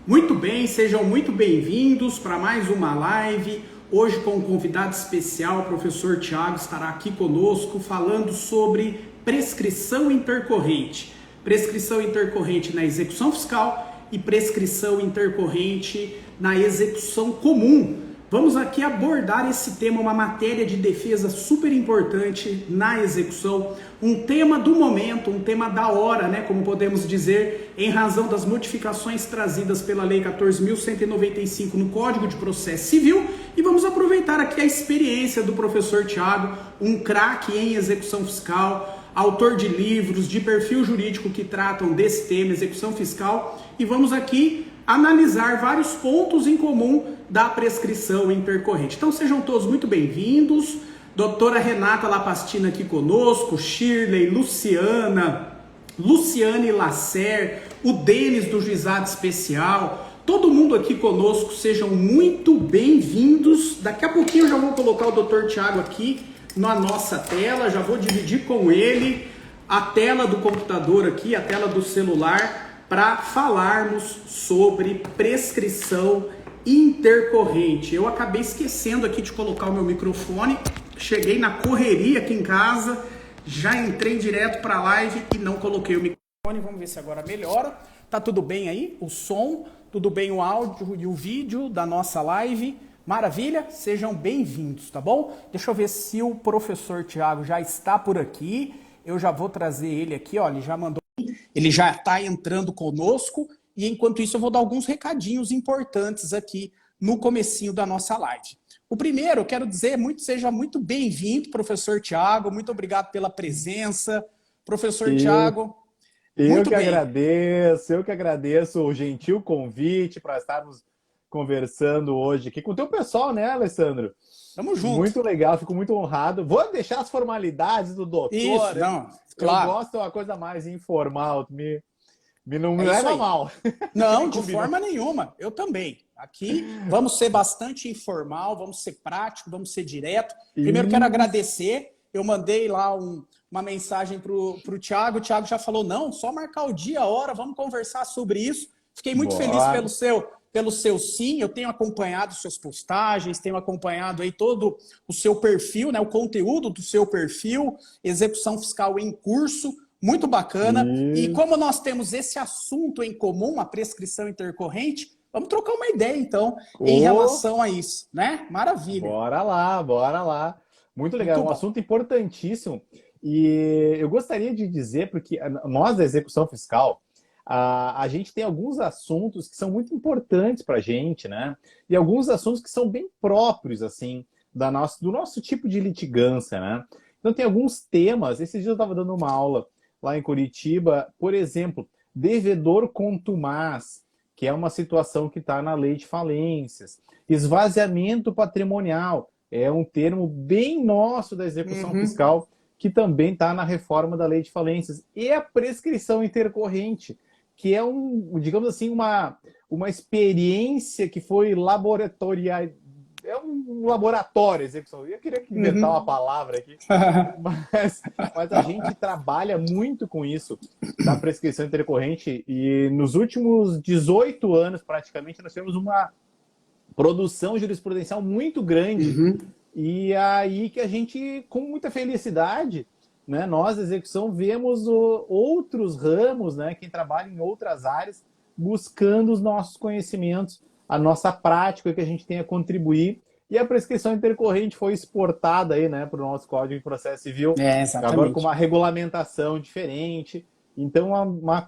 Muito bem, sejam muito bem-vindos para mais uma live. Hoje com um convidado especial, o professor Tiago estará aqui conosco falando sobre prescrição intercorrente. Prescrição intercorrente na execução fiscal e prescrição intercorrente na execução comum. Vamos aqui abordar esse tema, uma matéria de defesa super importante na execução, um tema do momento, um tema da hora, né, como podemos dizer, em razão das modificações trazidas pela Lei 14.195 no Código de Processo Civil, e vamos aproveitar aqui a experiência do professor Tiago, um craque em execução fiscal, autor de livros de perfil jurídico que tratam desse tema, execução fiscal, e vamos aqui analisar vários pontos em comum da prescrição intercorrente. Então sejam todos muito bem-vindos. Doutora Renata Lapastina aqui conosco, Shirley, Luciana, Luciane Lacer, o Denis do Juizado Especial, todo mundo aqui conosco, sejam muito bem-vindos. Daqui a pouquinho eu já vou colocar o doutor Tiago aqui na nossa tela, já vou dividir com ele a tela do computador aqui, a tela do celular, para falarmos sobre prescrição intercorrente. Eu acabei esquecendo aqui de colocar o meu microfone, cheguei na correria aqui em casa, já entrei direto para a live e não coloquei o microfone. Vamos ver se agora melhora. Tá tudo bem aí? O som, tudo bem o áudio e o vídeo da nossa live? Maravilha? Sejam bem-vindos, tá bom? Deixa eu ver se o professor Tiago já está por aqui. Eu já vou trazer ele aqui, ó, ele já mandou. Ele já está entrando conosco e enquanto isso eu vou dar alguns recadinhos importantes aqui no comecinho da nossa live. O primeiro, eu quero dizer, seja muito bem-vindo, professor Tiago, muito obrigado pela presença. Professor Tiago, muito bem. Eu que agradeço o gentil convite para estarmos conversando hoje aqui com o teu pessoal, né, Alessandro? Tamo junto. Muito legal, fico muito honrado. Vou deixar as formalidades do doutor. Isso, não, claro. Eu gosto de uma coisa mais informal, não me leva mal. Não, de forma nenhuma, eu também. Aqui vamos ser bastante informal, vamos ser prático, vamos ser direto. Primeiro quero agradecer, eu mandei lá uma mensagem pro Tiago, o Tiago já falou, não, só marcar o dia, a hora, vamos conversar sobre isso. Fiquei muito feliz pelo seu sim, eu tenho acompanhado suas postagens, tenho acompanhado aí todo o seu perfil, né, o conteúdo do seu perfil, execução fiscal em curso, muito bacana. E como nós temos esse assunto em comum, a prescrição intercorrente, vamos trocar uma ideia então em relação a isso, né? Maravilha. Bora lá. Muito legal, é um assunto importantíssimo. E eu gostaria de dizer, porque nós da execução fiscal, a gente tem alguns assuntos que são muito importantes para a gente, né? E alguns assuntos que são bem próprios, assim, do nosso tipo de litigância, né? Então tem alguns temas, esses dias eu estava dando uma aula lá em Curitiba, por exemplo, devedor contumaz, que é uma situação que está na lei de falências. Esvaziamento patrimonial, é um termo bem nosso da execução fiscal, que também está na reforma da lei de falências. E a prescrição intercorrente, que é digamos assim, uma experiência que foi laboratorial. É um laboratório execução. Eu queria inventar uma palavra aqui, mas a gente trabalha muito com isso da prescrição intercorrente e nos últimos 18 anos, praticamente, nós tivemos uma produção jurisprudencial muito grande e aí que a gente, com muita felicidade, né, nós, da execução, vemos outros ramos, né, quem trabalha em outras áreas, buscando os nossos conhecimentos, a nossa prática que a gente tem a contribuir. E a prescrição intercorrente foi exportada aí, né, para o nosso Código de Processo Civil, agora com uma regulamentação diferente. Então,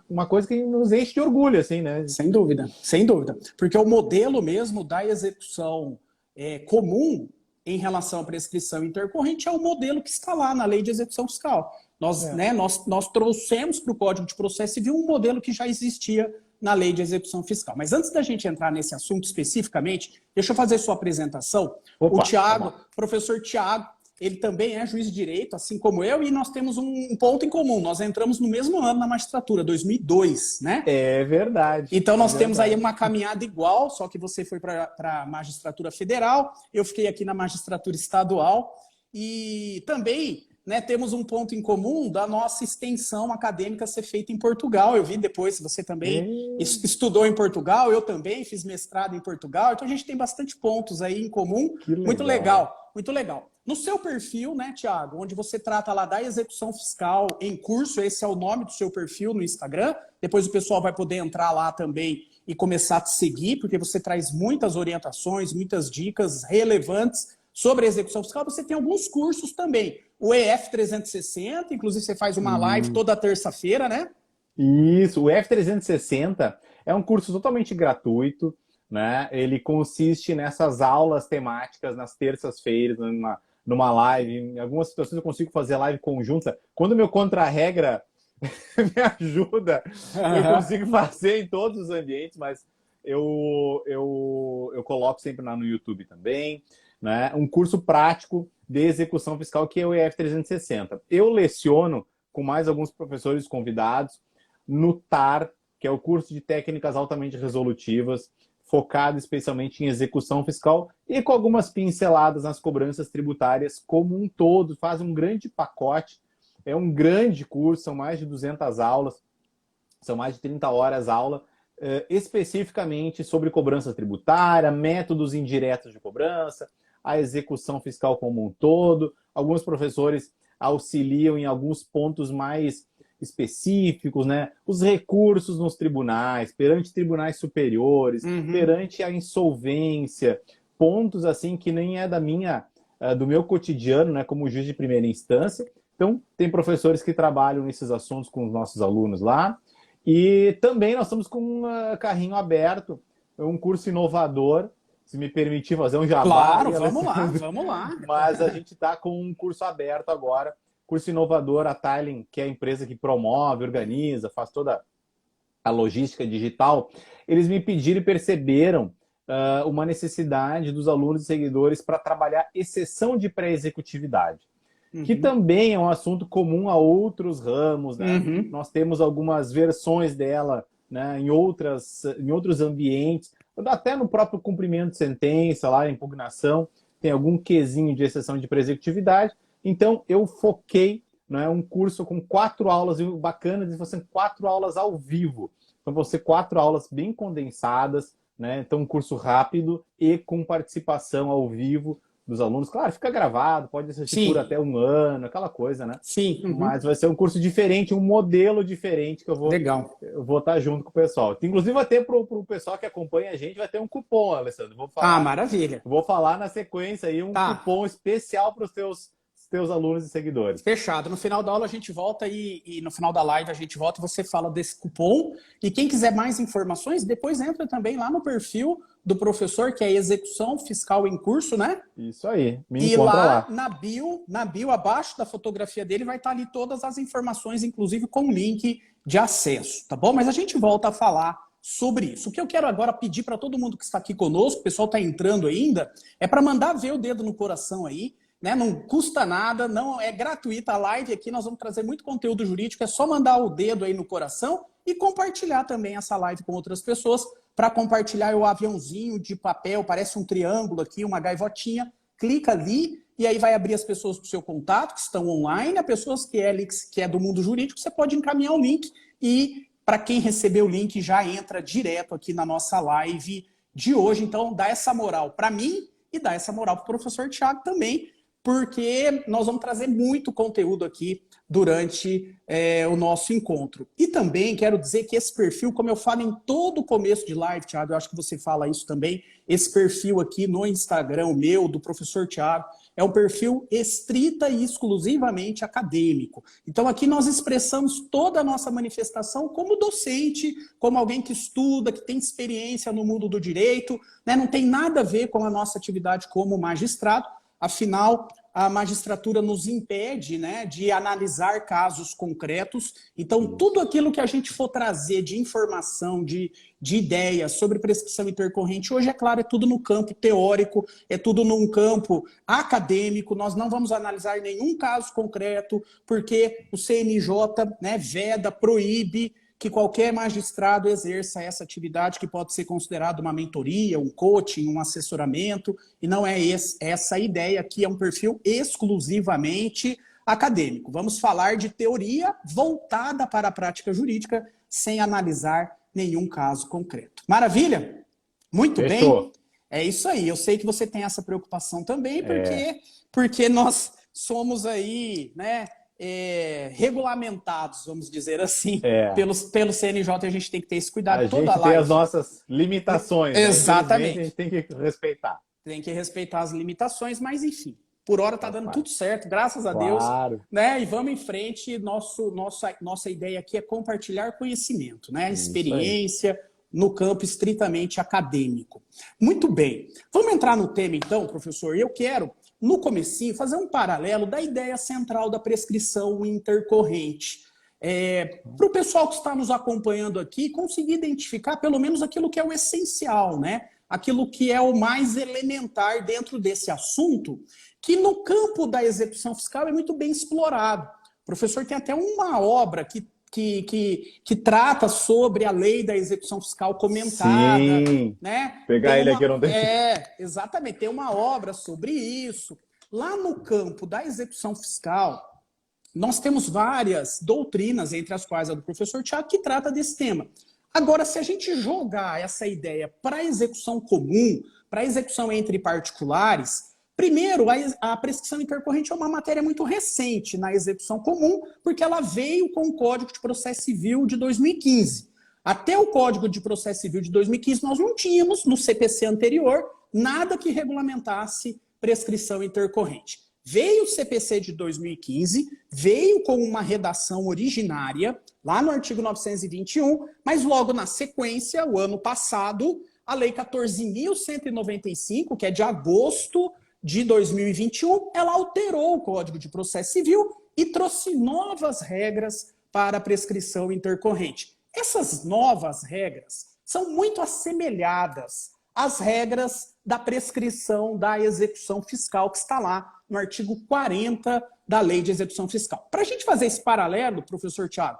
uma coisa que nos enche de orgulho, assim, né? Sem dúvida, sem dúvida. Porque o modelo mesmo da execução comum em relação à prescrição intercorrente é o modelo que está lá na Lei de Execução Fiscal. Nós trouxemos para o Código de Processo Civil um modelo que já existia na Lei de Execução Fiscal. Mas antes da gente entrar nesse assunto especificamente, deixa eu fazer sua apresentação. O Tiago, professor Tiago, ele também é juiz de direito, assim como eu, e nós temos um ponto em comum. Nós entramos no mesmo ano na magistratura, 2002, né? É verdade. Então nós temos aí uma caminhada igual, só que você foi para a magistratura federal, eu fiquei aqui na magistratura estadual, e também né, temos um ponto em comum da nossa extensão acadêmica ser feita em Portugal. Eu vi depois, você também estudou em Portugal, eu também fiz mestrado em Portugal, então a gente tem bastante pontos aí em comum. Que legal. Muito legal, muito legal. No seu perfil, né, Thiago, onde você trata lá da execução fiscal em curso, esse é o nome do seu perfil no Instagram, depois o pessoal vai poder entrar lá também e começar a te seguir, porque você traz muitas orientações, muitas dicas relevantes sobre a execução fiscal. Você tem alguns cursos também. O EF 360, inclusive você faz uma live toda terça-feira, né? Isso, o EF 360 é um curso totalmente gratuito, né? Ele consiste nessas aulas temáticas nas terças-feiras, numa live. Em algumas situações eu consigo fazer live conjunta. Quando meu contra-regra me ajuda, eu consigo fazer em todos os ambientes, mas eu coloco sempre lá no YouTube também, né? Um curso prático de execução fiscal que é o EF 360. Eu leciono com mais alguns professores convidados no TAR, que é o curso de técnicas altamente resolutivas, focado especialmente em execução fiscal e com algumas pinceladas nas cobranças tributárias como um todo. Faz um grande pacote. É um grande curso, são mais de 200 aulas, são mais de 30 horas aula, especificamente sobre cobrança tributária, métodos indiretos de cobrança, a execução fiscal como um todo. Alguns professores auxiliam em alguns pontos mais específicos, né? Os recursos nos tribunais, perante tribunais superiores, perante a insolvência, pontos assim que nem é do meu cotidiano, né? Como juiz de primeira instância. Então, tem professores que trabalham nesses assuntos com os nossos alunos lá. E também nós estamos com um carrinho aberto, um curso inovador, se me permitir fazer um jabá. Claro, vamos lá. Mas a gente está com um curso aberto agora, curso inovador, a Tiling, que é a empresa que promove, organiza, faz toda a logística digital. Eles me pediram e perceberam uma necessidade dos alunos e seguidores para trabalhar exceção de pré-executividade. Que também é um assunto comum a outros ramos, né? Nós temos algumas versões dela, né, em outros ambientes, até no próprio cumprimento de sentença, lá, impugnação, tem algum quesinho de exceção de pré-executividade. Então, eu foquei, né, um curso com 4 aulas, e o bacana de você 4 aulas ao vivo. Então, vão ser 4 aulas bem condensadas, né? Então, um curso rápido e com participação ao vivo dos alunos. Claro, fica gravado, pode assistir por até um ano, aquela coisa, né? Sim. Mas vai ser um curso diferente, um modelo diferente que eu vou estar junto com o pessoal. Inclusive, vai ter para o pessoal que acompanha a gente, vai ter um cupom, Alessandro. Vou falar, maravilha. Vou falar na sequência aí cupom especial para os teus alunos e seguidores. Fechado. No final da aula a gente volta e no final da live a gente volta e você fala desse cupom. E quem quiser mais informações, depois entra também lá no perfil do professor, que é Execução Fiscal em Curso, né? Isso aí. E lá na bio, abaixo da fotografia dele, vai estar ali todas as informações, inclusive com link de acesso, tá bom? Mas a gente volta a falar sobre isso. O que eu quero agora pedir para todo mundo que está aqui conosco, o pessoal está entrando ainda, é para mandar ver o dedo no coração aí, né? Não custa nada, não é gratuita a live aqui, nós vamos trazer muito conteúdo jurídico, é só mandar o dedo aí no coração e compartilhar também essa live com outras pessoas. Para compartilhar o aviãozinho de papel, parece um triângulo aqui, uma gaivotinha, clica ali e aí vai abrir as pessoas para o seu contato, que estão online, as pessoas que é do mundo jurídico, você pode encaminhar o link e para quem recebeu o link já entra direto aqui na nossa live de hoje. Então dá essa moral para mim e dá essa moral para o professor Thiago também, porque nós vamos trazer muito conteúdo aqui durante o nosso encontro. E também quero dizer que esse perfil, como eu falo em todo começo de live, Thiago, eu acho que você fala isso também, esse perfil aqui no Instagram, o meu, do professor Thiago, é um perfil estrita e exclusivamente acadêmico. Então aqui nós expressamos toda a nossa manifestação como docente, como alguém que estuda, que tem experiência no mundo do direito, né? Não tem nada a ver com a nossa atividade como magistrado. Afinal, a magistratura nos impede, né, de analisar casos concretos. Então, tudo aquilo que a gente for trazer de informação, de ideias sobre prescrição intercorrente, hoje, é claro, é tudo no campo teórico, é tudo num campo acadêmico. Nós não vamos analisar nenhum caso concreto, porque o CNJ, né, veda, proíbe que qualquer magistrado exerça essa atividade que pode ser considerada uma mentoria, um coaching, um assessoramento, e não é essa a ideia. Aqui é um perfil exclusivamente acadêmico. Vamos falar de teoria voltada para a prática jurídica, sem analisar nenhum caso concreto. Maravilha? Muito Fechou. bem. É isso aí. Eu sei que você tem essa preocupação também, porque nós somos aí, né, regulamentados, vamos dizer assim, pelo CNJ, e a gente tem que ter esse cuidado. A gente tem as nossas limitações. Exatamente. Né? A gente tem que respeitar. Tem que respeitar as limitações, mas enfim, por hora tá dando tudo certo, graças a Deus, né? E vamos em frente. Nossa ideia aqui é compartilhar conhecimento, né? Experiência no campo estritamente acadêmico. Muito bem. Vamos entrar no tema então, professor. Eu quero, no comecinho, fazer um paralelo da ideia central da prescrição intercorrente. Para o pessoal que está nos acompanhando aqui, conseguir identificar pelo menos aquilo que é o essencial, né? Aquilo que é o mais elementar dentro desse assunto, que no campo da execução fiscal é muito bem explorado. O professor tem até uma obra que trata sobre a lei da execução fiscal comentada. Sim, né? Pegar ele aqui eu não tenho. Exatamente, tem uma obra sobre isso. Lá no campo da execução fiscal, nós temos várias doutrinas, entre as quais a do professor Tiago, que trata desse tema. Agora, se a gente jogar essa ideia para a execução comum, para a execução entre particulares, primeiro, a prescrição intercorrente é uma matéria muito recente na execução comum, porque ela veio com o Código de Processo Civil de 2015. Até o Código de Processo Civil de 2015, nós não tínhamos, no CPC anterior, nada que regulamentasse prescrição intercorrente. Veio o CPC de 2015, veio com uma redação originária, lá no artigo 921, mas logo na sequência, o ano passado, a Lei 14.195, que é de agosto de 2021, ela alterou o Código de Processo Civil e trouxe novas regras para a prescrição intercorrente. Essas novas regras são muito assemelhadas às regras da prescrição da execução fiscal, que está lá no artigo 40 da Lei de Execução Fiscal. Para a gente fazer esse paralelo, professor Tiago,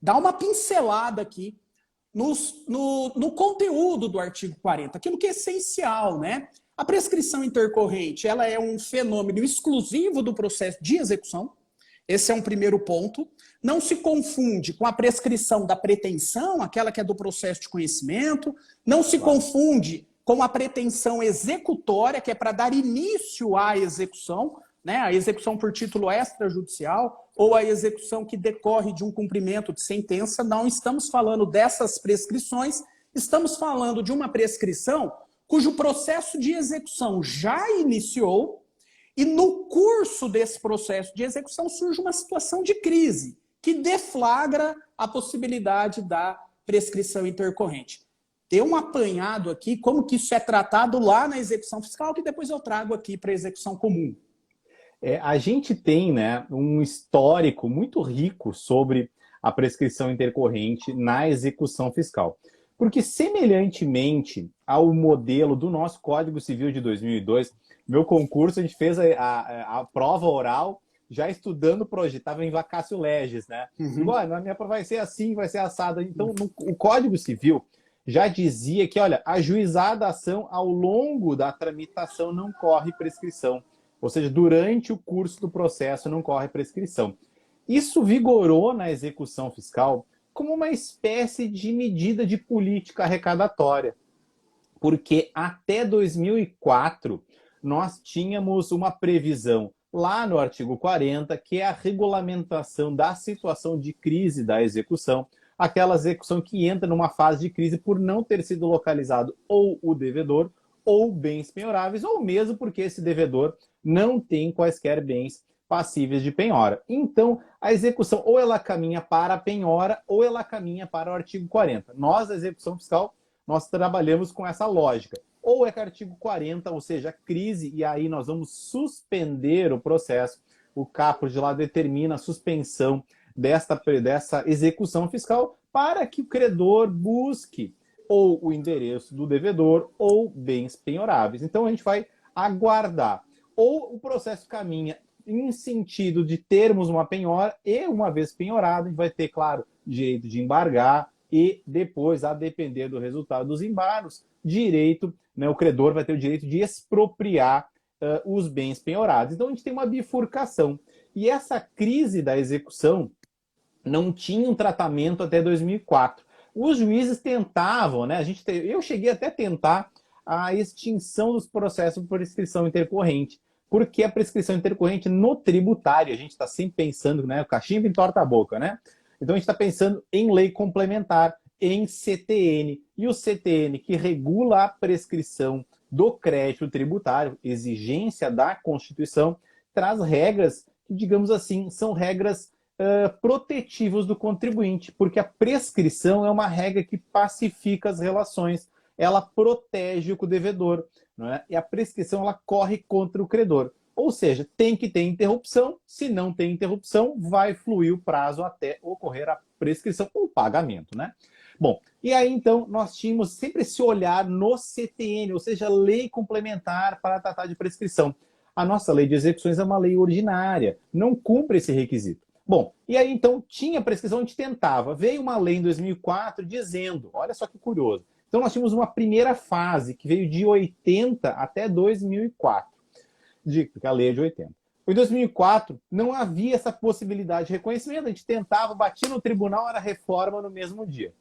dá uma pincelada aqui no conteúdo do artigo 40, aquilo que é essencial, né? A prescrição intercorrente, ela é um fenômeno exclusivo do processo de execução. Esse é um primeiro ponto. Não se confunde com a prescrição da pretensão, aquela que é do processo de conhecimento. Não se confunde com a pretensão executória, que é para dar início à execução, né? A execução por título extrajudicial ou a execução que decorre de um cumprimento de sentença. Não estamos falando dessas prescrições, estamos falando de uma prescrição cujo processo de execução já iniciou e no curso desse processo de execução surge uma situação de crise que deflagra a possibilidade da prescrição intercorrente. Tem um apanhado aqui, como que isso é tratado lá na execução fiscal, que depois eu trago aqui para a execução comum. A gente tem, né, um histórico muito rico sobre a prescrição intercorrente na execução fiscal. Porque, semelhantemente ao modelo do nosso Código Civil de 2002, meu concurso, a gente fez a prova oral já estudando o projeto, estava em vacatio legis, né? Olha, na minha prova vai ser assim, vai ser assado. Então, o Código Civil já dizia que, olha, a ajuizada ação ao longo da tramitação não corre prescrição. Ou seja, durante o curso do processo não corre prescrição. Isso vigorou na execução fiscal como uma espécie de medida de política arrecadatória. Porque até 2004 nós tínhamos uma previsão lá no artigo 40, que é a regulamentação da situação de crise da execução, aquela execução que entra numa fase de crise por não ter sido localizado ou o devedor ou bens penhoráveis, ou mesmo porque esse devedor não tem quaisquer bens passíveis de penhora. Então, a execução ou ela caminha para a penhora ou ela caminha para o artigo 40. Nós, da execução fiscal, nós trabalhamos com essa lógica. Ou é que artigo 40, ou seja, crise, e aí nós vamos suspender o processo. O caput lá determina a suspensão dessa execução fiscal para que o credor busque ou o endereço do devedor ou bens penhoráveis. Então, a gente vai aguardar. Ou o processo caminha em sentido de termos uma penhora e, uma vez penhorado, a gente vai ter, claro, direito de embargar e depois, a depender do resultado dos embargos, direito, né, o credor vai ter o direito de expropriar os bens penhorados. Então, a gente tem uma bifurcação. E essa crise da execução não tinha um tratamento até 2004. Os juízes tentavam, né? Eu cheguei até a tentar a extinção dos processos por prescrição intercorrente, porque a prescrição intercorrente no tributário, a gente está sempre pensando, né? O cachimbo entorta a boca, né? Então, a gente está pensando em lei complementar, em CTN. E o CTN, que regula a prescrição do crédito tributário, exigência da Constituição, traz regras que, digamos assim, são regras protetivas do contribuinte, porque a prescrição é uma regra que pacifica as relações, ela protege o devedor, não é? E a prescrição ela corre contra o credor. Ou seja, tem que ter interrupção, se não tem interrupção, vai fluir o prazo até ocorrer a prescrição ou pagamento, né? Bom, e aí então nós tínhamos sempre esse olhar no CTN, ou seja, lei complementar para tratar de prescrição. A nossa lei de execuções é uma lei ordinária, não cumpre esse requisito. Bom, e aí então tinha prescrição, a gente tentava. Veio uma lei em 2004 dizendo, olha só que curioso. Então nós tínhamos uma primeira fase que veio de 80 até 2004, porque a lei é de 80. Em 2004 não havia essa possibilidade de reconhecimento, a gente tentava, batia no tribunal, era reforma no mesmo dia.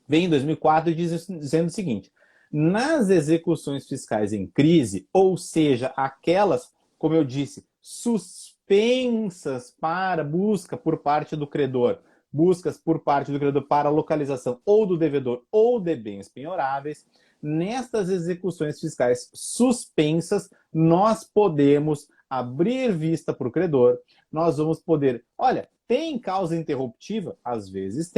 Vem em 2004 dizendo o seguinte, nas execuções fiscais em crise, ou seja, aquelas, como eu disse, suspensas para busca por parte do credor, buscas por parte do credor para localização ou do devedor ou de bens penhoráveis, nestas execuções fiscais suspensas, nós podemos abrir vista para o credor, nós vamos poder, olha, tem causa interruptiva? Às vezes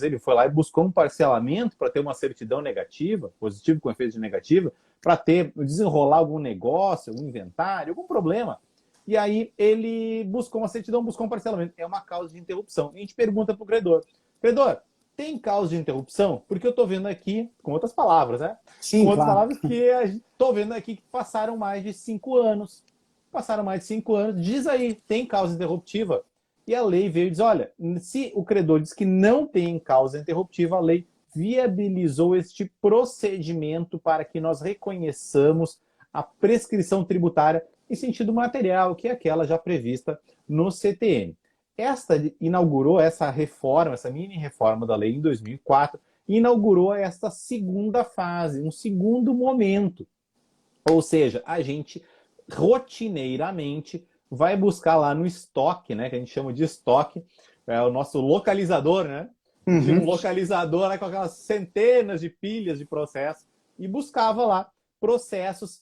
ele foi lá e buscou um parcelamento para ter uma certidão negativa, positivo com efeito de negativa, para desenrolar algum negócio, algum inventário, algum problema. E aí ele buscou uma certidão, buscou um parcelamento. É uma causa de interrupção. E a gente pergunta para o credor, tem causa de interrupção? Porque eu estou vendo aqui, com outras palavras, né? Sim, com outras claro. palavras que estou vendo aqui que passaram mais de 5 anos. Diz aí, tem causa interruptiva? E a lei veio e diz, olha, se o credor diz que não tem causa interruptiva, a lei viabilizou este procedimento para que nós reconheçamos a prescrição tributária em sentido material, que é aquela já prevista no CTN. Inaugurou essa reforma, essa mini reforma da lei em 2004, inaugurou esta segunda fase, um segundo momento. Ou seja, a gente rotineiramente vai buscar lá no estoque, né, que a gente chama de estoque, é o nosso localizador, né? De um localizador lá com aquelas centenas de pilhas de processos e buscava lá processos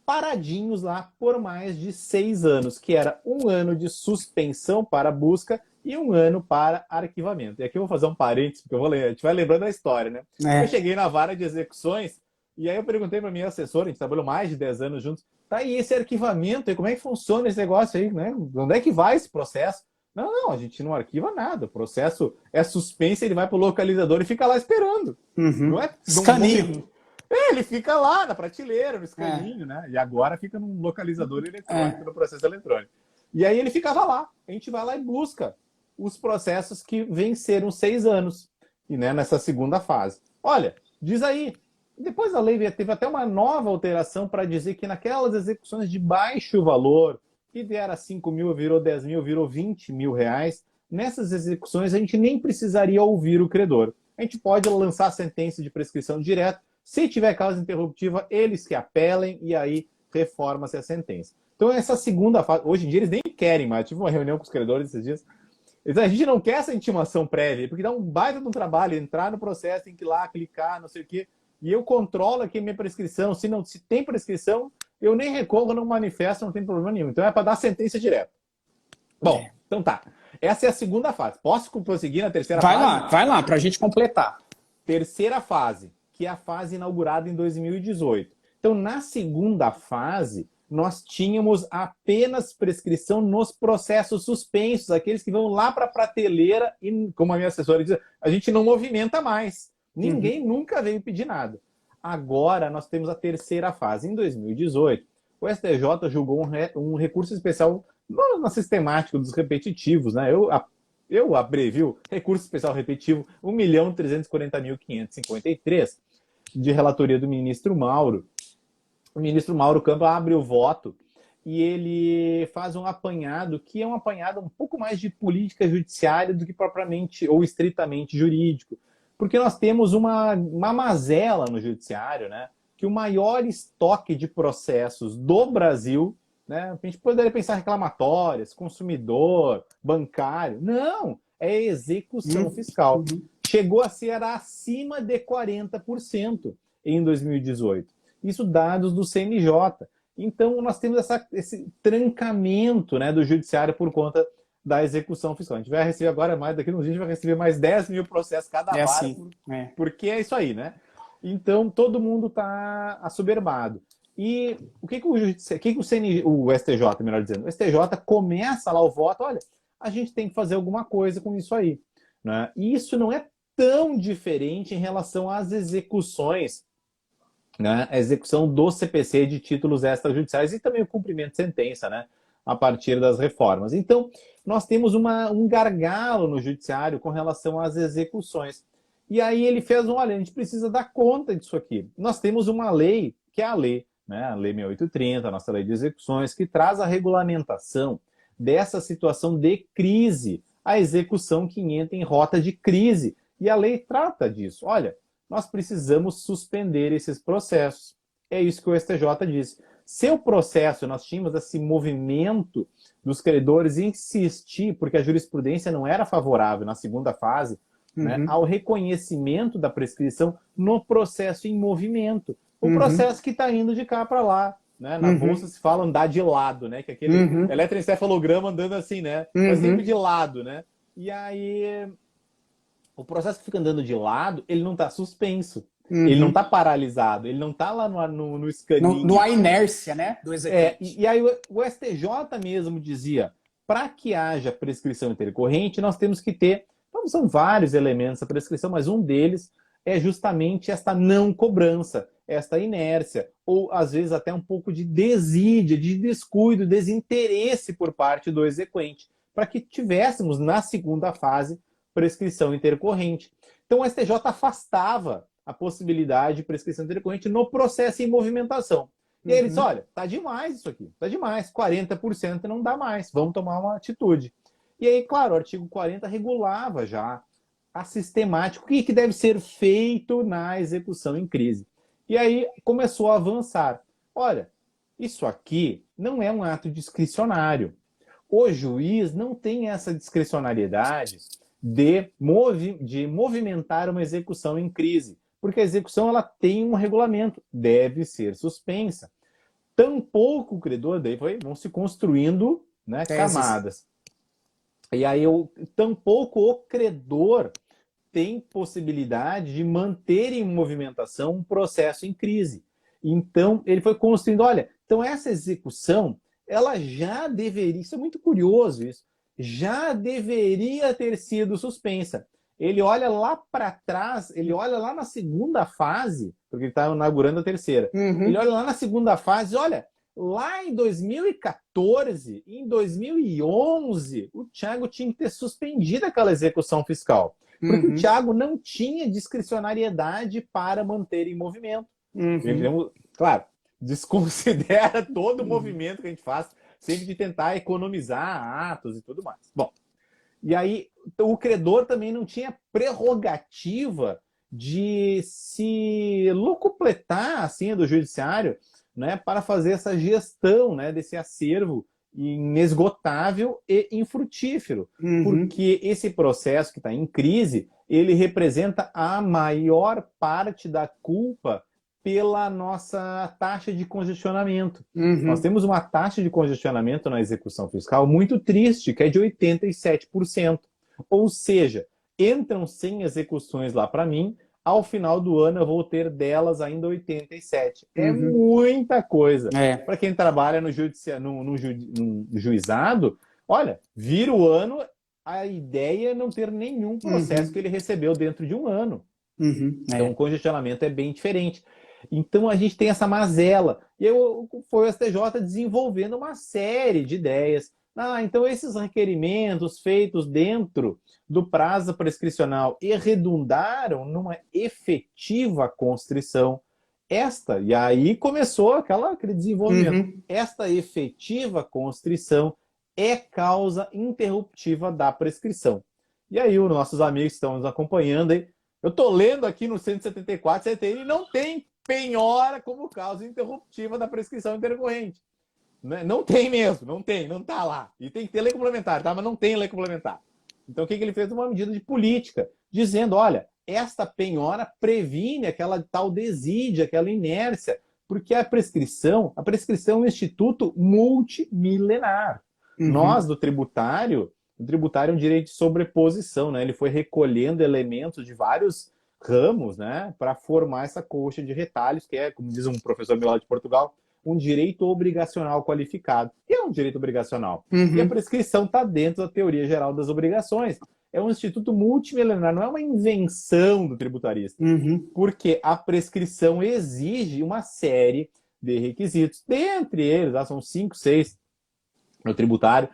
paradinhos lá por mais de 6 anos, que era 1 ano de suspensão para busca e 1 ano para arquivamento. E aqui eu vou fazer um parênteses, porque a gente vai lembrando a história, né? Eu cheguei na vara de execuções e aí eu perguntei para minha assessora, a gente trabalhou mais de 10 anos juntos, tá aí esse arquivamento, como é que funciona esse negócio aí, né? Onde é que vai esse processo? Não, a gente não arquiva nada, o processo é suspenso, ele vai para o localizador e fica lá esperando. Não é escaninho. Ele fica lá na prateleira, no escaninho, né? E agora fica num localizador eletrônico, no processo eletrônico. E aí ele ficava lá. A gente vai lá e busca os processos que venceram 6 anos, e, né, nessa segunda fase. Olha, diz aí, depois a lei teve até uma nova alteração para dizer que naquelas execuções de baixo valor, que era 5 mil, virou 10 mil, virou 20 mil reais, nessas execuções a gente nem precisaria ouvir o credor. A gente pode lançar a sentença de prescrição direto. Se tiver causa interruptiva, eles que apelem e aí reforma-se a sentença. Então essa segunda fase, hoje em dia eles nem querem mais. Eu tive uma reunião com os credores esses dias. Então a gente não quer essa intimação prévia, porque dá um baita de um trabalho, entrar no processo, tem que ir lá, clicar, não sei o quê. E eu controlo aqui a minha prescrição. Se tem prescrição, eu nem recorro, não manifesto, não tem problema nenhum. Então é para dar sentença direto. Bom, então tá. Essa é a segunda fase. Posso prosseguir na terceira fase? Vai lá, para a gente completar. Terceira fase, que é a fase inaugurada em 2018. Então, na segunda fase, nós tínhamos apenas prescrição nos processos suspensos, aqueles que vão lá para a prateleira e, como a minha assessora diz, a gente não movimenta mais. Ninguém nunca veio pedir nada. Agora, nós temos a terceira fase. Em 2018, o STJ julgou um recurso especial na sistemática dos repetitivos, né? Eu abrevio recurso especial repetitivo 1.340.553, de relatoria do ministro Mauro, o ministro Mauro Campos abre o voto e ele faz um apanhado, que é um apanhado um pouco mais de política judiciária do que propriamente ou estritamente jurídico. Porque nós temos uma mazela no judiciário, né? Que o maior estoque de processos do Brasil, né? A gente poderia pensar reclamatórias, consumidor, bancário. Não, é execução fiscal. Chegou a ser acima de 40% em 2018. Isso dados do CNJ. Então, nós temos esse trancamento, né, do judiciário por conta da execução fiscal. A gente vai receber agora, daqui a uns dias, a gente vai receber mais 10 mil processos cada vara, assim, porque é isso aí, né? Então, todo mundo está assoberbado. E o que o STJ, melhor dizendo, o STJ começa lá o voto, olha, a gente tem que fazer alguma coisa com isso aí, né? E isso não é tão diferente em relação às execuções, né? A execução do CPC de títulos extrajudiciais e também o cumprimento de sentença, né? A partir das reformas. Então, nós temos um gargalo no judiciário com relação às execuções. E aí ele fez olha, a gente precisa dar conta disso aqui. Nós temos uma lei, que é a lei, né? A Lei 6830, a nossa lei de execuções, que traz a regulamentação dessa situação de crise, a execução que entra em rota de crise. E a lei trata disso. Olha, nós precisamos suspender esses processos. É isso que o STJ disse. Se o processo, nós tínhamos esse movimento dos credores insistir, porque a jurisprudência não era favorável na segunda fase, né, ao reconhecimento da prescrição no processo em movimento. O processo que está indo de cá para lá. Né? Na bolsa se fala andar de lado, né? Que é aquele eletroencefalograma andando assim, né? Mas sempre de lado, né? E aí, o processo que fica andando de lado, ele não está suspenso. Ele não está paralisado, ele não está lá no escaninho. Não há inércia, né, do executante. E aí o STJ mesmo dizia, para que haja prescrição intercorrente, nós temos que ter, então são vários elementos da prescrição, mas um deles é justamente esta não cobrança, esta inércia, ou às vezes até um pouco de desídia, de descuido, desinteresse por parte do exequente, para que tivéssemos na segunda fase prescrição intercorrente. Então o STJ afastava a possibilidade de prescrição intercorrente no processo em movimentação. E aí ele disse, olha, tá demais isso aqui, tá demais, 40% não dá mais, vamos tomar uma atitude. E aí, claro, o artigo 40 regulava já a sistemática, o que deve ser feito na execução em crise. E aí começou a avançar. Olha, isso aqui não é um ato discricionário. O juiz não tem essa discricionariedade de movimentar uma execução em crise, porque a execução ela tem um regulamento, deve ser suspensa. Tampouco o credor, daí vão se construindo, né, camadas. E aí, tampouco o credor tem possibilidade de manter em movimentação um processo em crise. Então, ele foi construindo, olha, então essa execução, ela já deveria, isso é muito curioso isso, já deveria ter sido suspensa. Ele olha lá para trás, ele olha lá na segunda fase, porque ele está inaugurando a terceira. Ele olha lá na segunda fase, olha, lá em 2014, em 2011, o Thiago tinha que ter suspendido aquela execução fiscal. Porque o Thiago não tinha discricionariedade para manter em movimento. Claro, desconsidera todo o movimento que a gente faz, sempre de tentar economizar atos e tudo mais. Bom, e aí o credor também não tinha prerrogativa de se locupletar assim, do judiciário, né, para fazer essa gestão, né, desse acervo inesgotável e infrutífero. Porque esse processo que está em crise, ele representa a maior parte da culpa pela nossa taxa de congestionamento. Nós temos uma taxa de congestionamento na execução fiscal muito triste, que é de 87%. Ou seja, entram 100 execuções lá para mim, ao final do ano eu vou ter delas ainda 87. É muita coisa. Para quem trabalha no juizado, olha, vira o ano, a ideia é não ter nenhum processo que ele recebeu dentro de um ano. Então o congestionamento é bem diferente. Então a gente tem essa mazela. E foi o STJ desenvolvendo uma série de ideias. Então esses requerimentos feitos dentro do prazo prescricional e redundaram numa efetiva constrição, e aí começou aquele desenvolvimento. Esta efetiva constrição é causa interruptiva da prescrição. E aí, os nossos amigos que estão nos acompanhando aí, eu estou lendo aqui no 174, CTN não tem penhora como causa interruptiva da prescrição intercorrente. Não tem mesmo, não está lá. E tem que ter lei complementar, tá? Mas não tem lei complementar. Então, o que ele fez? Uma medida de política, dizendo, olha, esta penhora previne aquela tal desídia, aquela inércia, porque a prescrição é um instituto multimilenar. Nós, do tributário, o tributário é um direito de sobreposição, né? Ele foi recolhendo elementos de vários ramos, né, para formar essa coxa de retalhos, que é, como diz um professor meu lá de Portugal, um direito obrigacional qualificado. E é um direito obrigacional. E a prescrição está dentro da teoria geral das obrigações. É um instituto multimilenar, não é uma invenção do tributarista. Porque a prescrição exige uma série de requisitos. Dentre eles, são 5, 6 no tributário,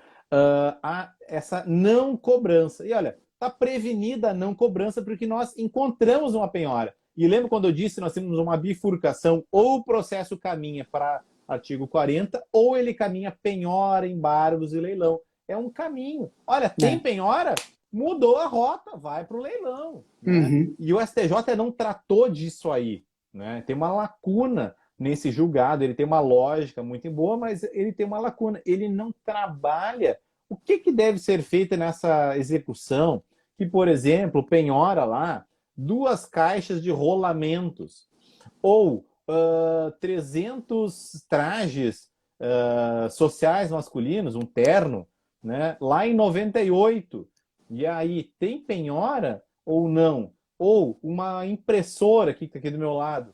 essa não cobrança. E olha, está prevenida a não cobrança porque nós encontramos uma penhora. E lembra quando eu disse que nós temos uma bifurcação, ou o processo caminha para artigo 40, ou ele caminha penhora, embargos e leilão. É um caminho. Olha, tem penhora, mudou a rota, vai para o leilão. Né? E o STJ não tratou disso aí. Né? Tem uma lacuna nesse julgado, ele tem uma lógica muito boa, mas ele tem uma lacuna. Ele não trabalha o que deve ser feito nessa execução, que, por exemplo, penhora lá 2 caixas de rolamentos, ou 300 trajes sociais masculinos, um terno, né, lá em 98. E aí, tem penhora ou não? Ou uma impressora, que está aqui do meu lado,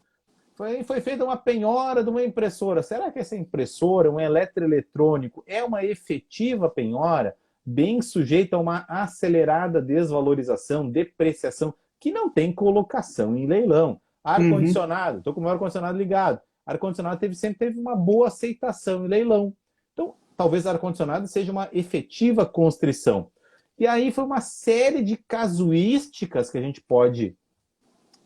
foi feita uma penhora de uma impressora. Será que essa impressora, um eletroeletrônico, é uma efetiva penhora, bem sujeita a uma acelerada desvalorização, depreciação, que não tem colocação em leilão? Ar-condicionado, estou com o meu ar-condicionado ligado. Ar-condicionado sempre teve uma boa aceitação em leilão. Então, talvez ar-condicionado seja uma efetiva constrição. E aí foi uma série de casuísticas que a gente pode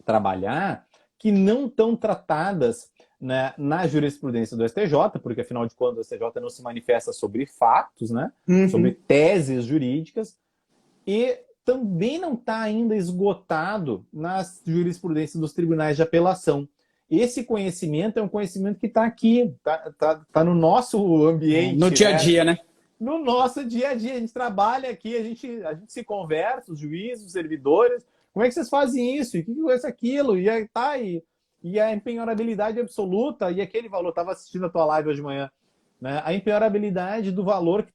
trabalhar que não estão tratadas, né, na jurisprudência do STJ, porque, afinal de contas, o STJ não se manifesta sobre fatos, né, sobre teses jurídicas, e também não está ainda esgotado nas jurisprudências dos tribunais de apelação. Esse conhecimento é um conhecimento que está aqui, tá no nosso ambiente. No dia a dia, né? No nosso dia a dia. A gente trabalha aqui, a gente se conversa, os juízes, os servidores. Como é que vocês fazem isso? E o que é isso, aquilo? E a empenhorabilidade absoluta, e aquele valor, estava assistindo a tua live hoje de manhã, né? A empenhorabilidade do valor que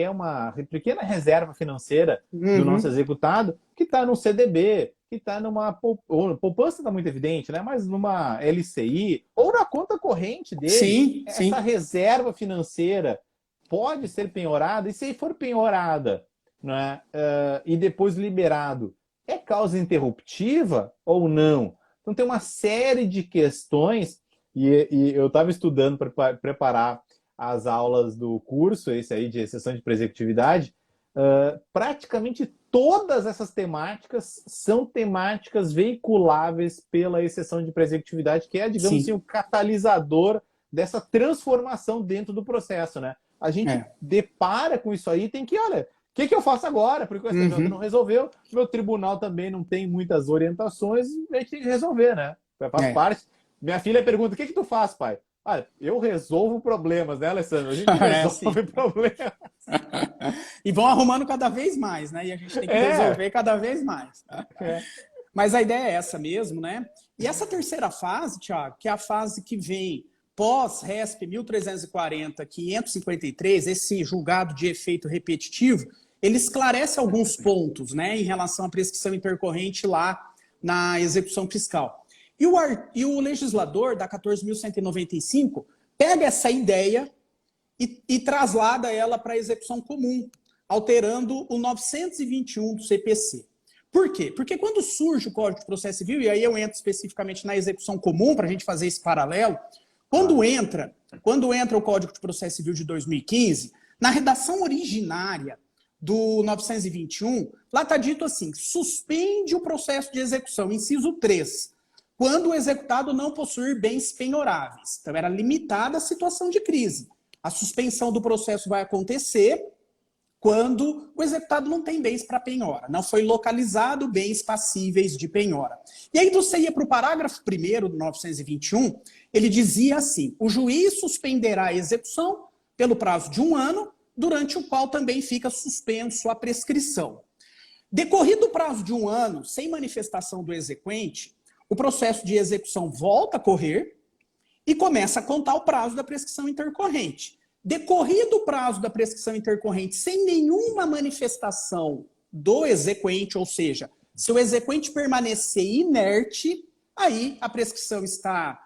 é uma pequena reserva financeira do nosso executado, que está no CDB, que está numa poupança, está muito evidente, né? Mas numa LCI, ou na conta corrente dele. Essa reserva financeira pode ser penhorada, e se for penhorada, né, e depois liberado, é causa interruptiva ou não? Então tem uma série de questões, e eu estava estudando para preparar as aulas do curso, esse aí de exceção de presecutividade. Praticamente todas essas temáticas são temáticas veiculáveis pela exceção de presecutividade, que é, digamos assim, o catalisador dessa transformação dentro do processo, né? A gente depara com isso aí e tem que, olha, o que eu faço agora? Porque o STJ não resolveu, meu tribunal também não tem muitas orientações, a gente tem que resolver, né? Faz parte. Minha filha pergunta, o que tu faz, pai? Eu resolvo problemas, né, Alessandro? A gente resolve problemas. E vão arrumando cada vez mais, né? E a gente tem que resolver cada vez mais. Mas a ideia é essa mesmo, né? E essa terceira fase, Thiago, que é a fase que vem pós-RESP 1340-553, esse julgado de efeito repetitivo, ele esclarece alguns pontos, né, em relação à prescrição intercorrente lá na execução fiscal. E o legislador da 14.195 pega essa ideia e traslada ela para a execução comum, alterando o 921 do CPC. Por quê? Porque quando surge o Código de Processo Civil, e aí eu entro especificamente na execução comum, para a gente fazer esse paralelo, quando entra o Código de Processo Civil de 2015, na redação originária do 921, lá está dito assim, suspende o processo de execução, inciso 3, quando o executado não possuir bens penhoráveis. Então, era limitada a situação de crise. A suspensão do processo vai acontecer quando o executado não tem bens para penhora, não foi localizado bens passíveis de penhora. E aí você ia para o parágrafo 1º do 921, ele dizia assim: o juiz suspenderá a execução pelo prazo de 1 ano, durante o qual também fica suspenso a prescrição. Decorrido o prazo de 1 ano, sem manifestação do exequente, o processo de execução volta a correr e começa a contar o prazo da prescrição intercorrente. Decorrido o prazo da prescrição intercorrente sem nenhuma manifestação do exequente, ou seja, se o exequente permanecer inerte, aí a prescrição está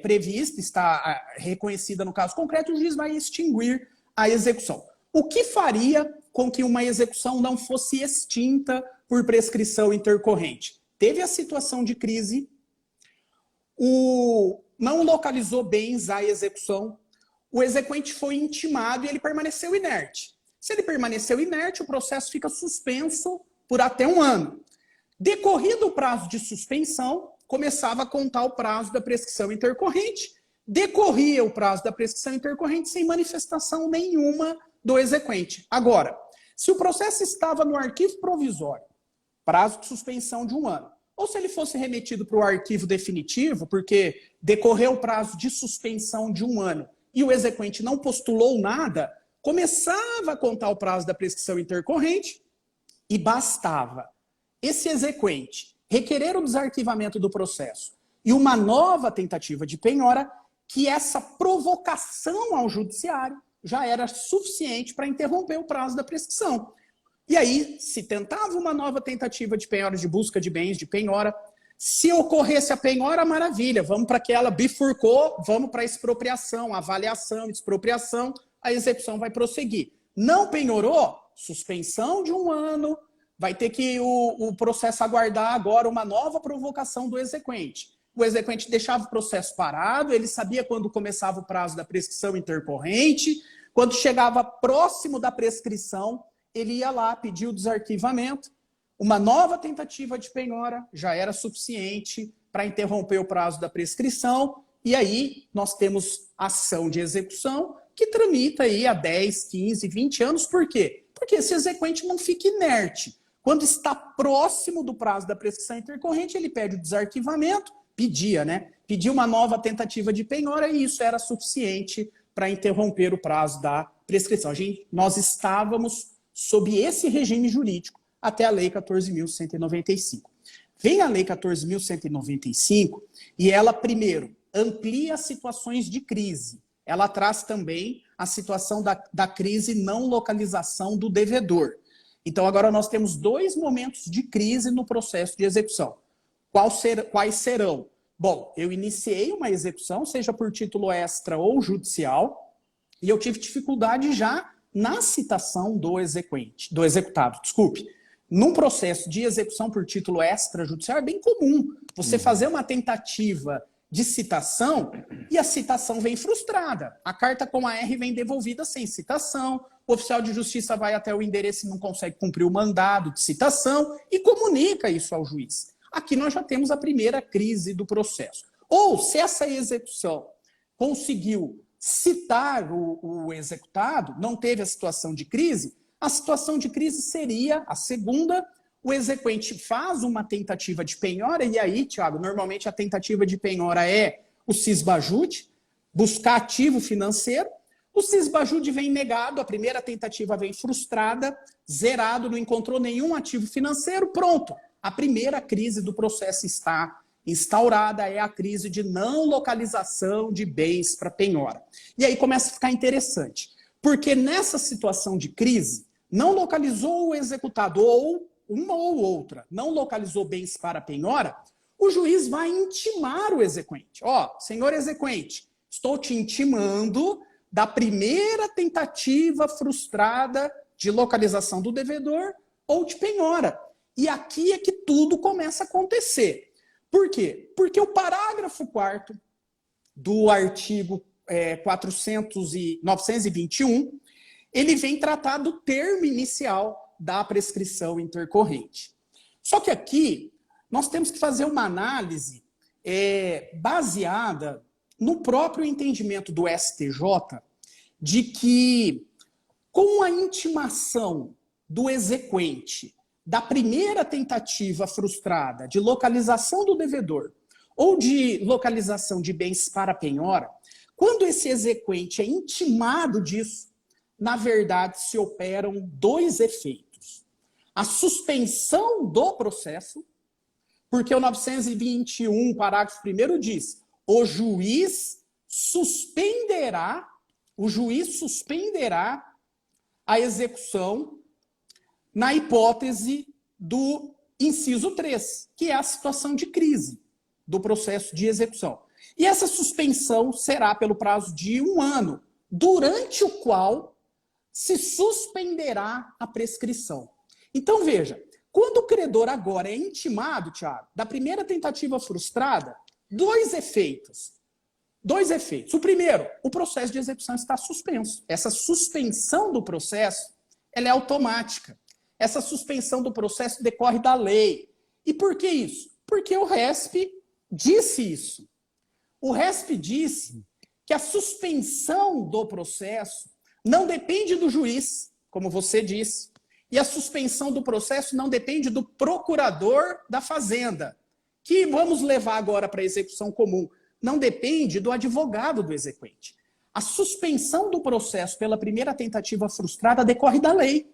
prevista, está reconhecida no caso concreto, o juiz vai extinguir a execução. O que faria com que uma execução não fosse extinta por prescrição intercorrente? Teve a situação de crise, não localizou bens à execução, o exequente foi intimado e ele permaneceu inerte. Se ele permaneceu inerte, o processo fica suspenso por até 1 ano. Decorrido o prazo de suspensão, começava a contar o prazo da prescrição intercorrente, decorria o prazo da prescrição intercorrente sem manifestação nenhuma do exequente. Agora, se o processo estava no arquivo provisório, prazo de suspensão de 1 ano, ou se ele fosse remetido para o arquivo definitivo, porque decorreu o prazo de suspensão de 1 ano, e o exequente não postulou nada, começava a contar o prazo da prescrição intercorrente e bastava esse exequente requerer o desarquivamento do processo e uma nova tentativa de penhora, que essa provocação ao judiciário já era suficiente para interromper o prazo da prescrição. E aí, se tentava uma nova tentativa de penhora, de busca de bens, de penhora, se ocorresse a penhora, maravilha, vamos para aquela, bifurcou, vamos para a expropriação, avaliação, expropriação, a execução vai prosseguir. Não penhorou? Suspensão de 1 ano, vai ter que o processo aguardar agora uma nova provocação do exequente. O exequente deixava o processo parado, ele sabia quando começava o prazo da prescrição intercorrente, quando chegava próximo da prescrição, ele ia lá pedir o desarquivamento. Uma nova tentativa de penhora já era suficiente para interromper o prazo da prescrição, e aí nós temos ação de execução que tramita aí há 10, 15, 20 anos. Por quê? Porque esse exequente não fica inerte. Quando está próximo do prazo da prescrição intercorrente, ele pede o desarquivamento, pedia uma nova tentativa de penhora, e isso era suficiente para interromper o prazo da prescrição. Nós estávamos sob esse regime jurídico até a Lei 14.195. Vem a Lei 14.195 e ela, primeiro, amplia as situações de crise. Ela traz também a situação da crise não localização do devedor. Então, agora nós temos 2 momentos de crise no processo de execução. Quais serão? Bom, eu iniciei uma execução, seja por título extra ou judicial, e eu tive dificuldade já na citação do executado. Num processo de execução por título extrajudicial, é bem comum você fazer uma tentativa de citação e a citação vem frustrada. A carta com a R vem devolvida sem citação, o oficial de justiça vai até o endereço e não consegue cumprir o mandado de citação e comunica isso ao juiz. Aqui nós já temos a primeira crise do processo. Ou, se essa execução conseguiu citar o executado, não teve a situação de crise, a situação de crise seria a segunda: o exequente faz uma tentativa de penhora, e aí, Tiago, normalmente a tentativa de penhora é o cisbajúde, buscar ativo financeiro. O cisbajúde vem negado, a primeira tentativa vem frustrada, zerado, não encontrou nenhum ativo financeiro, pronto. A primeira crise do processo está instaurada, é a crise de não localização de bens para penhora. E aí começa a ficar interessante, porque nessa situação de crise, não localizou o executado, ou uma ou outra, não localizou bens para penhora, o juiz vai intimar o exequente. Senhor exequente, estou te intimando da primeira tentativa frustrada de localização do devedor ou de penhora. E aqui é que tudo começa a acontecer. Por quê? Porque o parágrafo 4º do artigo 921, ele vem tratar do termo inicial da prescrição intercorrente. Só que aqui nós temos que fazer uma análise baseada no próprio entendimento do STJ de que, com a intimação do exequente da primeira tentativa frustrada de localização do devedor ou de localização de bens para penhora, quando esse exequente é intimado disso, na verdade se operam dois efeitos. A suspensão do processo, porque o 921, parágrafo 1º diz: o juiz suspenderá a execução na hipótese do inciso 3, que é a situação de crise do processo de execução. E essa suspensão será pelo prazo de 1 ano, durante o qual se suspenderá a prescrição. Então, veja, quando o credor agora é intimado, Tiago, da primeira tentativa frustrada, dois efeitos. O primeiro, o processo de execução está suspenso. Essa suspensão do processo, ela é automática. Essa suspensão do processo decorre da lei. E por que isso? Porque o RESP disse isso. O RESP disse que a suspensão do processo não depende do juiz, como você disse. E a suspensão do processo não depende do procurador da Fazenda, que vamos levar agora para a execução comum. Não depende do advogado do exequente. A suspensão do processo pela primeira tentativa frustrada decorre da lei.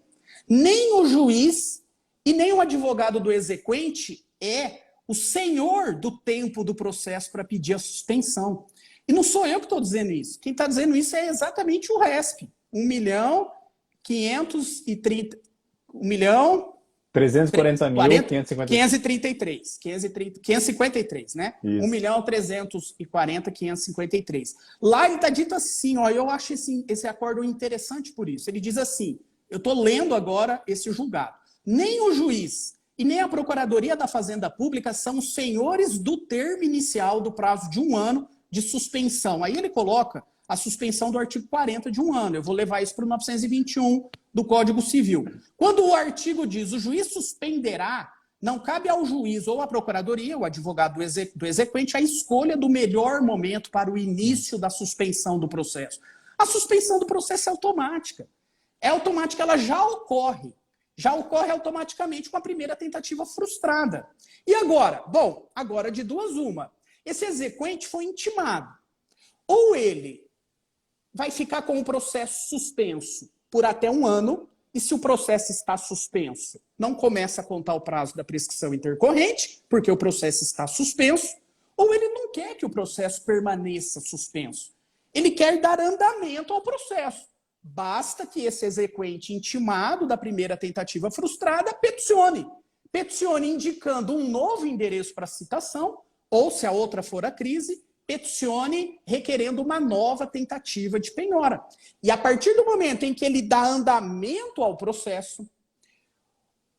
Nem o juiz e nem o advogado do exequente é o senhor do tempo do processo para pedir a suspensão. E não sou eu que estou dizendo isso. Quem está dizendo isso é exatamente o RESP. 553, né? 1.340.553. Lá ele está dito assim, ó, eu acho esse acordo interessante por isso. Ele diz assim, eu estou lendo agora esse julgado. Nem o juiz e nem a Procuradoria da Fazenda Pública são os senhores do termo inicial do prazo de 1 ano de suspensão. Aí ele coloca a suspensão do artigo 40 de 1 ano. Eu vou levar isso para o 921 do Código Civil. Quando o artigo diz o juiz suspenderá, não cabe ao juiz ou à Procuradoria, o advogado do exequente, a escolha do melhor momento para o início da suspensão do processo. A suspensão do processo é automática. É automática, ela já ocorre automaticamente com a primeira tentativa frustrada. E agora? Bom, agora de duas uma. Esse exequente foi intimado. Ou ele vai ficar com o processo suspenso por até 1 ano, e se o processo está suspenso, não começa a contar o prazo da prescrição intercorrente, porque o processo está suspenso, ou ele não quer que o processo permaneça suspenso. Ele quer dar andamento ao processo. Basta que esse exequente intimado da primeira tentativa frustrada peticione. Peticione indicando um novo endereço para citação, ou se a outra for a crise, peticione requerendo uma nova tentativa de penhora. E a partir do momento em que ele dá andamento ao processo,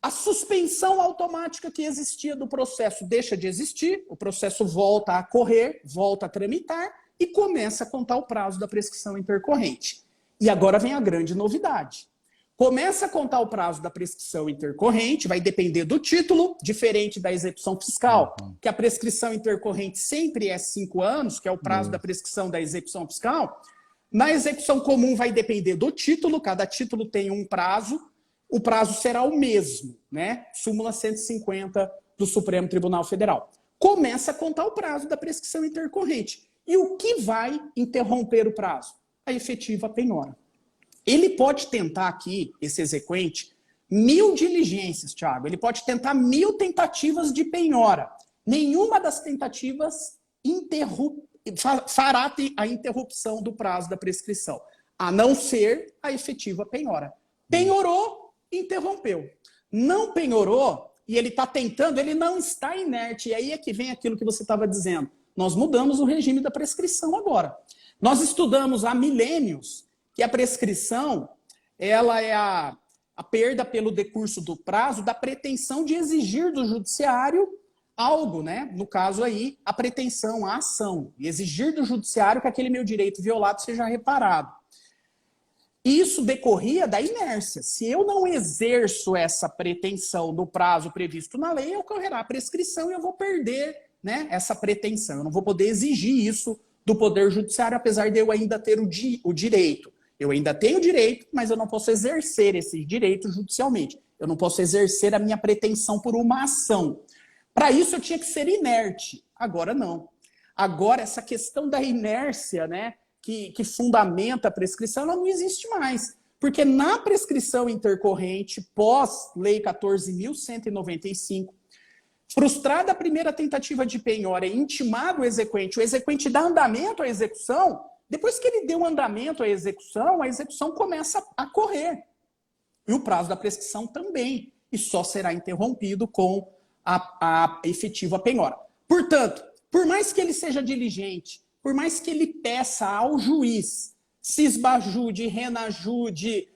a suspensão automática que existia do processo deixa de existir, o processo volta a correr, volta a tramitar e começa a contar o prazo da prescrição intercorrente. E agora vem a grande novidade. Começa a contar o prazo da prescrição intercorrente, vai depender do título, diferente da execução fiscal, que a prescrição intercorrente sempre é 5 anos, que é o prazo da prescrição da execução fiscal. Na execução comum vai depender do título, cada título tem um prazo, o prazo será o mesmo, né? Súmula 150 do Supremo Tribunal Federal. Começa a contar o prazo da prescrição intercorrente. E o que vai interromper o prazo? A efetiva penhora. Ele pode tentar aqui, esse exequente, 1000 diligências, Thiago. Ele pode tentar 1000 tentativas de penhora. Nenhuma das tentativas fará a interrupção do prazo da prescrição, a não ser a efetiva penhora. Penhorou, interrompeu. Não penhorou, e ele está tentando, ele não está inerte. E aí é que vem aquilo que você estava dizendo. Nós mudamos o regime da prescrição agora. Nós estudamos há milênios que a prescrição ela é a perda pelo decurso do prazo da pretensão de exigir do judiciário algo, né? No caso aí, a pretensão, a ação. E exigir do judiciário que aquele meu direito violado seja reparado. Isso decorria da inércia. Se eu não exerço essa pretensão no prazo previsto na lei, ocorrerá a prescrição e eu vou perder né, essa pretensão. Eu não vou poder exigir isso do Poder Judiciário, apesar de eu ainda ter o direito. Eu ainda tenho o direito, mas eu não posso exercer esse direito judicialmente. Eu não posso exercer a minha pretensão por uma ação. Para isso, eu tinha que ser inerte. Agora, não. Agora, essa questão da inércia, né, que fundamenta a prescrição, ela não existe mais. Porque na prescrição intercorrente, pós-Lei 14.195, frustrada a primeira tentativa de penhora e intimado o exequente dá andamento à execução, depois que ele deu andamento à execução começa a correr. E o prazo da prescrição também. E só será interrompido com a efetiva penhora. Portanto, por mais que ele seja diligente, por mais que ele peça ao juiz, se esbajude, renajude,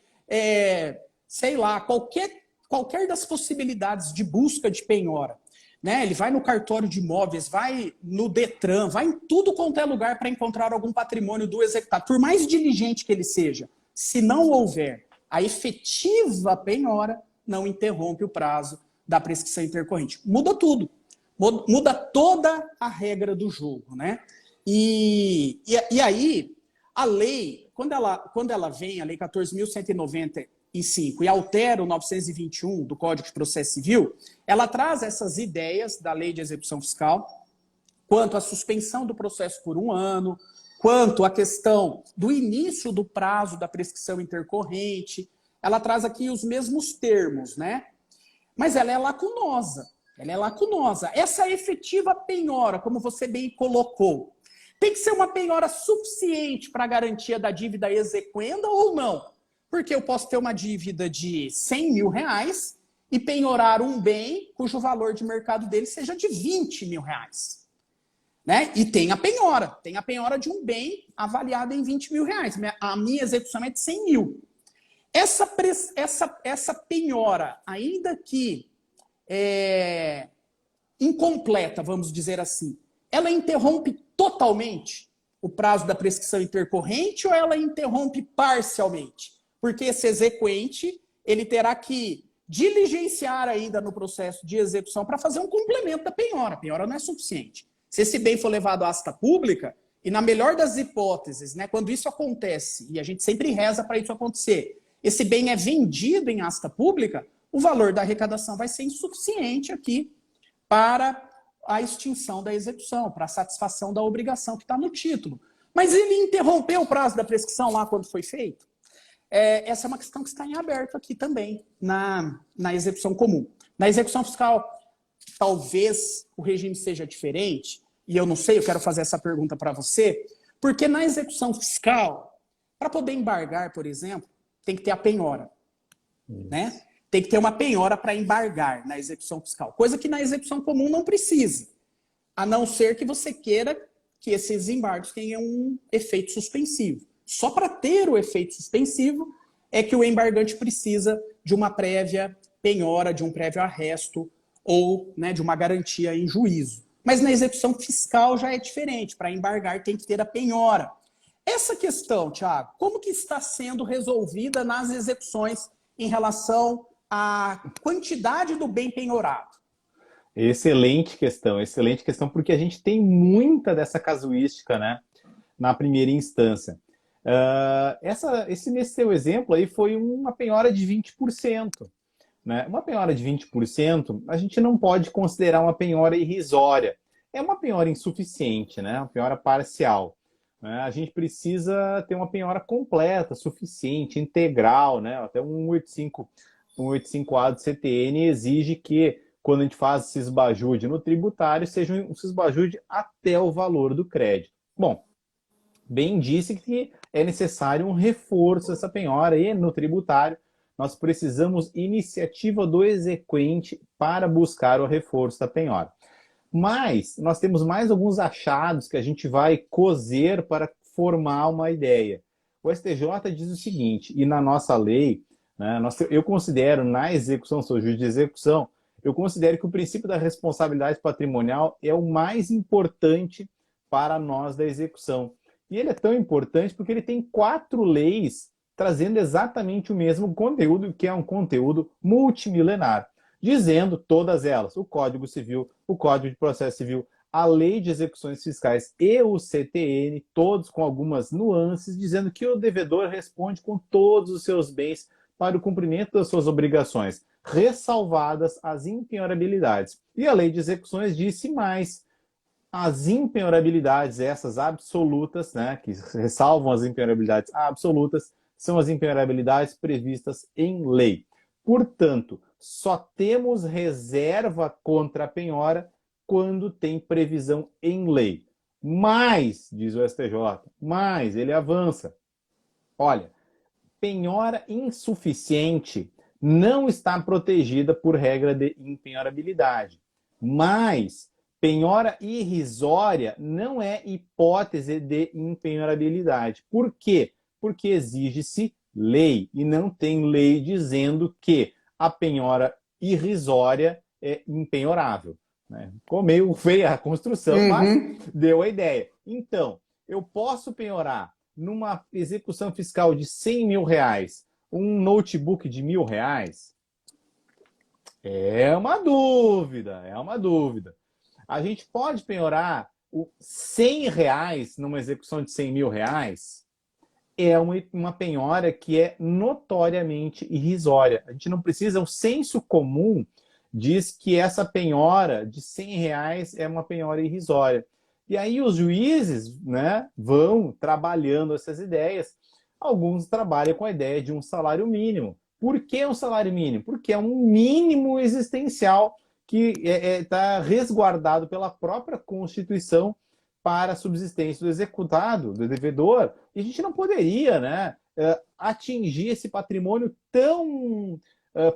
sei lá, qualquer das possibilidades de busca de penhora, né? Ele vai no cartório de imóveis, vai no Detran, vai em tudo quanto é lugar para encontrar algum patrimônio do executado. Por mais diligente que ele seja, se não houver a efetiva penhora, não interrompe o prazo da prescrição intercorrente. Muda tudo. Muda toda a regra do jogo, né? E aí, a lei, quando ela vem, a Lei 14.195, e altera o 921 do Código de Processo Civil, ela traz essas ideias da Lei de Execução Fiscal, quanto à suspensão do processo por 1 ano, quanto à questão do início do prazo da prescrição intercorrente. Ela traz aqui os mesmos termos, né? Mas ela é lacunosa. Essa efetiva penhora, como você bem colocou, tem que ser uma penhora suficiente para a garantia da dívida exequenda ou não? Porque eu posso ter uma dívida de 100 mil reais e penhorar um bem cujo valor de mercado dele seja de 20 mil reais. Né? E tem a penhora de um bem avaliado em 20 mil reais. A minha execução é de 100 mil. Essa penhora, ainda que incompleta, vamos dizer assim, ela interrompe totalmente o prazo da prescrição intercorrente ou ela interrompe parcialmente? Porque esse exequente, ele terá que diligenciar ainda no processo de execução para fazer um complemento da penhora. A penhora não é suficiente. Se esse bem for levado à asta pública, e na melhor das hipóteses, né, quando isso acontece, e a gente sempre reza para isso acontecer, esse bem é vendido em asta pública, o valor da arrecadação vai ser insuficiente aqui para a extinção da execução, para a satisfação da obrigação que está no título. Mas ele interrompeu o prazo da prescrição lá quando foi feito? Essa é uma questão que está em aberto aqui também, na execução comum. Na execução fiscal, talvez o regime seja diferente, e eu não sei, eu quero fazer essa pergunta para você, porque na execução fiscal, para poder embargar, por exemplo, tem que ter a penhora, né? Tem que ter uma penhora para embargar na execução fiscal, coisa que na execução comum não precisa, a não ser que você queira que esses embargos tenham um efeito suspensivo. Só para ter o efeito suspensivo é que o embargante precisa de uma prévia penhora, de um prévio arresto ou, né, de uma garantia em juízo. Mas na execução fiscal já é diferente. Para embargar tem que ter a penhora. Essa questão, Thiago, como que está sendo resolvida nas execuções em relação à quantidade do bem penhorado? Excelente questão, porque a gente tem muita dessa casuística, né, na primeira instância. Nesse seu exemplo aí foi uma penhora de 20%. Né? Uma penhora de 20%, a gente não pode considerar uma penhora irrisória. É uma penhora insuficiente, né? Uma penhora parcial. Né? A gente precisa ter uma penhora completa, suficiente, integral. Né? Até um 185A do CTN exige que, quando a gente faz esse esbajude no tributário, seja um esbajude até o valor do crédito. Bom, bem disse que é necessário um reforço dessa penhora e no tributário nós precisamos iniciativa do exequente para buscar o reforço da penhora. Mas nós temos mais alguns achados que a gente vai cozer para formar uma ideia. O STJ diz o seguinte, e na nossa lei, né, eu considero na execução, sou juiz de execução, eu considero que o princípio da responsabilidade patrimonial é o mais importante para nós da execução. E ele é tão importante porque ele tem 4 leis trazendo exatamente o mesmo conteúdo, que é um conteúdo multimilenar, dizendo todas elas, o Código Civil, o Código de Processo Civil, a Lei de Execuções Fiscais e o CTN, todos com algumas nuances, dizendo que o devedor responde com todos os seus bens para o cumprimento das suas obrigações, ressalvadas as impenhorabilidades. E a Lei de Execuções disse mais: as impenhorabilidades, essas absolutas, né, que ressalvam as impenhorabilidades absolutas, são as impenhorabilidades previstas em lei. Portanto, só temos reserva contra a penhora quando tem previsão em lei. Mas, diz o STJ, mas ele avança. Olha, penhora insuficiente não está protegida por regra de impenhorabilidade. Mas penhora irrisória não é hipótese de impenhorabilidade. Por quê? Porque exige-se lei, e não tem lei dizendo que a penhora irrisória é impenhorável. Né? Ficou meio feia a construção, mas deu a ideia. Então, eu posso penhorar numa execução fiscal de 100 mil reais um notebook de R$ 1.000? É uma dúvida, é uma dúvida. A gente pode penhorar R$ 100 numa execução de 100 mil reais? É uma penhora que é notoriamente irrisória. A gente não precisa, o senso comum diz que essa penhora de R$ 100 é uma penhora irrisória. E aí os juízes, né, vão trabalhando essas ideias. Alguns trabalham com a ideia de um salário mínimo. Por que um salário mínimo? Porque é um mínimo existencial que está resguardado pela própria Constituição para a subsistência do executado, do devedor. E a gente não poderia, né, atingir esse patrimônio tão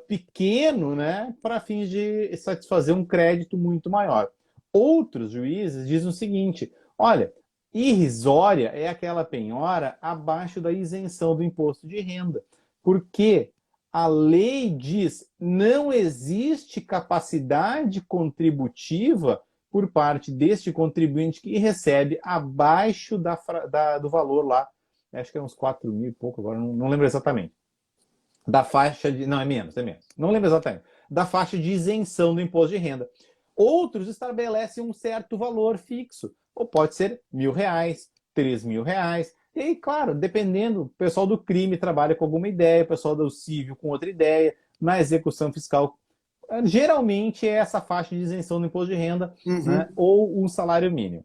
pequeno, né, para fins de satisfazer um crédito muito maior. Outros juízes dizem o seguinte: olha, irrisória é aquela penhora abaixo da isenção do imposto de renda, porque a lei diz não existe capacidade contributiva por parte deste contribuinte que recebe abaixo do valor lá, acho que é uns 4 mil e pouco, agora não lembro exatamente, da faixa de... Não, é menos, não lembro exatamente, da faixa de isenção do imposto de renda. Outros estabelecem um certo valor fixo, ou pode ser R$ 1.000, R$ 3.000. E aí, claro, dependendo, o pessoal do crime trabalha com alguma ideia, o pessoal do civil com outra ideia, na execução fiscal, geralmente é essa faixa de isenção do imposto de renda, né, ou um salário mínimo.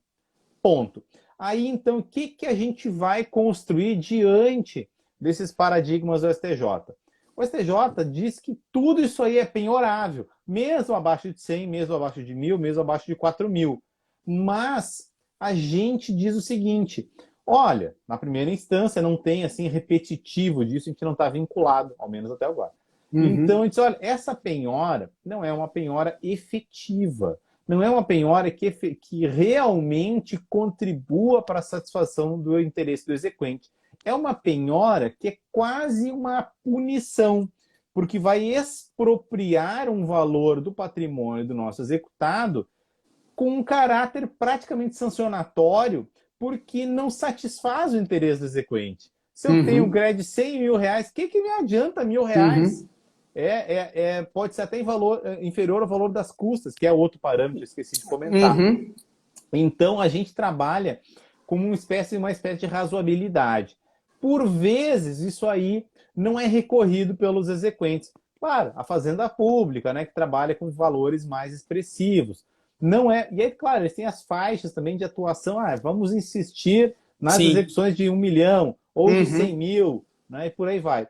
Ponto. Aí, então, o que a gente vai construir diante desses paradigmas do STJ? O STJ diz que tudo isso aí é penhorável, mesmo abaixo de 100, mesmo abaixo de 1.000, mesmo abaixo de 4.000. Mas a gente diz o seguinte: olha, na primeira instância não tem assim repetitivo disso, a gente não está vinculado, ao menos até agora. Então a gente diz, olha, essa penhora não é uma penhora efetiva, não é uma penhora que realmente contribua para a satisfação do interesse do exequente. É uma penhora que é quase uma punição, porque vai expropriar um valor do patrimônio do nosso executado com um caráter praticamente sancionatório, porque não satisfaz o interesse do exequente. Se eu tenho um crédito de 100 mil reais, o que me adianta R$ 1.000? Pode ser até em valor inferior ao valor das custas, que é outro parâmetro que eu esqueci de comentar. Então, a gente trabalha como uma espécie de razoabilidade. Por vezes, isso aí não é recorrido pelos exequentes. Claro, a Fazenda Pública, né, que trabalha com valores mais expressivos. Não é. E aí, claro, eles têm as faixas também de atuação. Vamos insistir nas execuções de 1 milhão ou de 100 mil, né, e por aí vai.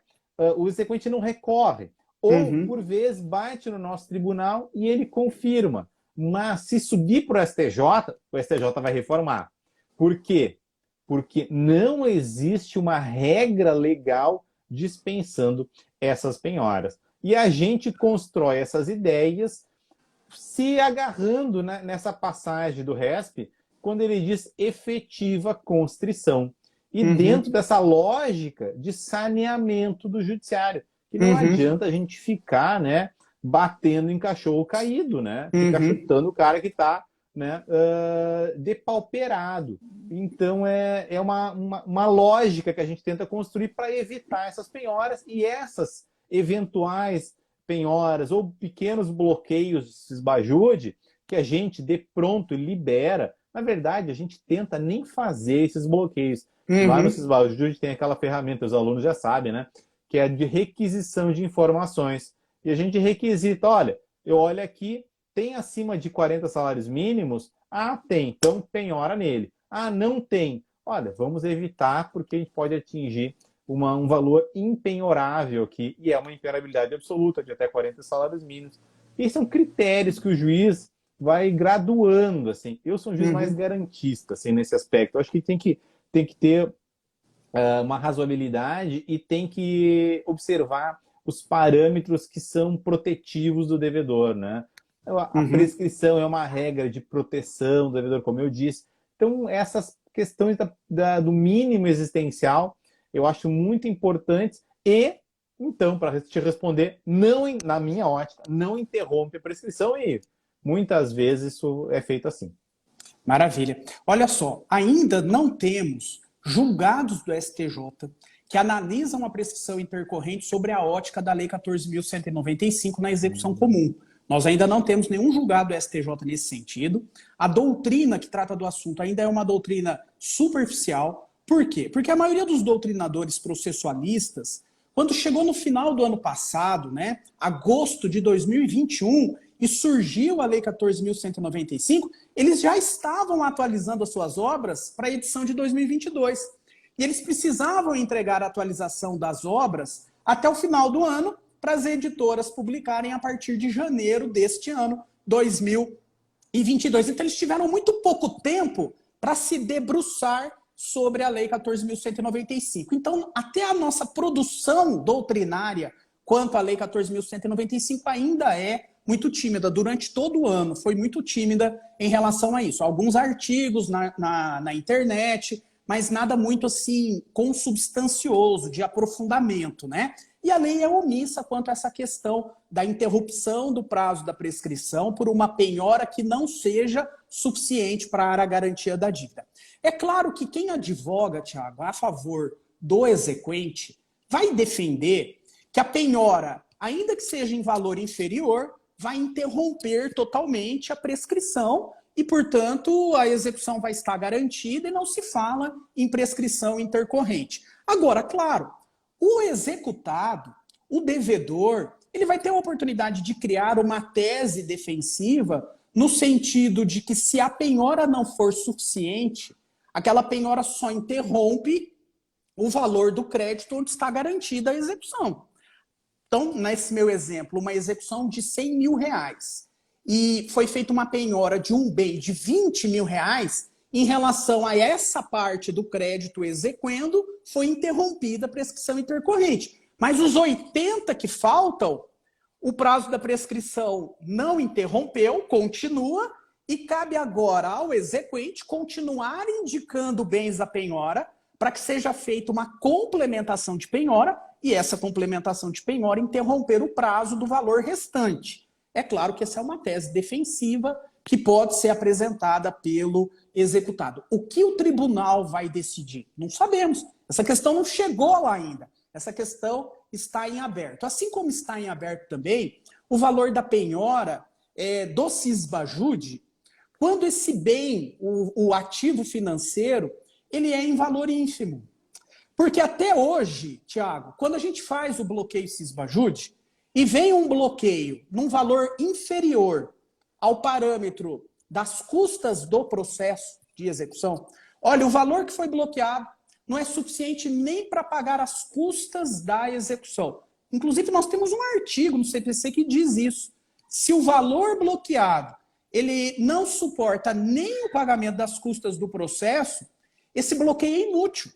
O exequente não recorre. Ou, por vezes, bate no nosso tribunal e ele confirma. Mas se subir para o STJ vai reformar. Por quê? Porque não existe uma regra legal dispensando essas penhoras. E a gente constrói essas ideias se agarrando, né, nessa passagem do RESP, quando ele diz efetiva constrição. E dentro dessa lógica de saneamento do judiciário. Que não adianta a gente ficar, né, batendo em cachorro caído, né? Ficar chutando o cara que está, né, depauperado. Então, é uma lógica que a gente tenta construir para evitar essas penhoras, e essas eventuais penhoras ou pequenos bloqueios esbajude que a gente, de pronto, libera. Na verdade, a gente tenta nem fazer esses bloqueios. Lá no Sisbajud tem aquela ferramenta, os alunos já sabem, né? Que é de requisição de informações. E a gente requisita, olha, eu olho aqui, tem acima de 40 salários mínimos? Ah, tem, então penhora nele. Ah, não tem. Olha, vamos evitar, porque a gente pode atingir um valor impenhorável aqui, e é uma impenhorabilidade absoluta de até 40 salários mínimos. E são critérios que o juiz vai graduando, assim. Eu sou um juiz mais garantista, assim, nesse aspecto. Eu acho que tem que ter uma razoabilidade e tem que observar os parâmetros que são protetivos do devedor, né? A prescrição é uma regra de proteção do devedor, como eu disse. Então, essas questões do mínimo existencial eu acho muito importantes e, então, para te responder, não, na minha ótica, não interrompe a prescrição e muitas vezes isso é feito assim. Maravilha. Olha só, ainda não temos julgados do STJ que analisam a prescrição intercorrente sobre a ótica da Lei 14.195 na execução comum. Nós ainda não temos nenhum julgado do STJ nesse sentido. A doutrina que trata do assunto ainda é uma doutrina superficial. Por quê? Porque a maioria dos doutrinadores processualistas, quando chegou no final do ano passado, né, agosto de 2021, e surgiu a Lei 14.195, eles já estavam atualizando as suas obras para a edição de 2022. E eles precisavam entregar a atualização das obras até o final do ano para as editoras publicarem a partir de janeiro deste ano, 2022. Então eles tiveram muito pouco tempo para se debruçar sobre a Lei 14.195. Então, até a nossa produção doutrinária quanto à Lei 14.195 ainda é muito tímida. Durante todo o ano foi muito tímida em relação a isso. Alguns artigos na internet, mas nada muito assim consubstancioso, de aprofundamento, né? E a lei é omissa quanto a essa questão da interrupção do prazo da prescrição por uma penhora que não seja suficiente para a garantia da dívida. É claro que quem advoga, Tiago, a favor do exequente, vai defender que a penhora, ainda que seja em valor inferior, vai interromper totalmente a prescrição e, portanto, a execução vai estar garantida e não se fala em prescrição intercorrente. Agora, claro, o executado, o devedor, ele vai ter a oportunidade de criar uma tese defensiva no sentido de que se a penhora não for suficiente, aquela penhora só interrompe o valor do crédito onde está garantida a execução. Então, nesse meu exemplo, uma execução de 100 mil reais e foi feita uma penhora de um bem de 20 mil reais, em relação a essa parte do crédito exequendo, foi interrompida a prescrição intercorrente. Mas os 80 que faltam, o prazo da prescrição não interrompeu, continua, e cabe agora ao exequente continuar indicando bens da penhora para que seja feita uma complementação de penhora e essa complementação de penhora interromper o prazo do valor restante. É claro que essa é uma tese defensiva que pode ser apresentada pelo executado. O que o tribunal vai decidir? Não sabemos. Essa questão não chegou lá ainda. Essa questão está em aberto. Assim como está em aberto também o valor da penhora do Sisbajud, quando esse bem, o ativo financeiro, ele é em valor ínfimo. Porque até hoje, Tiago, quando a gente faz o bloqueio Sisbajud e vem um bloqueio num valor inferior ao parâmetro das custas do processo de execução, olha, o valor que foi bloqueado não é suficiente nem para pagar as custas da execução. Inclusive, nós temos um artigo no CPC que diz isso. Se o valor bloqueado ele não suporta nem o pagamento das custas do processo, esse bloqueio é inútil.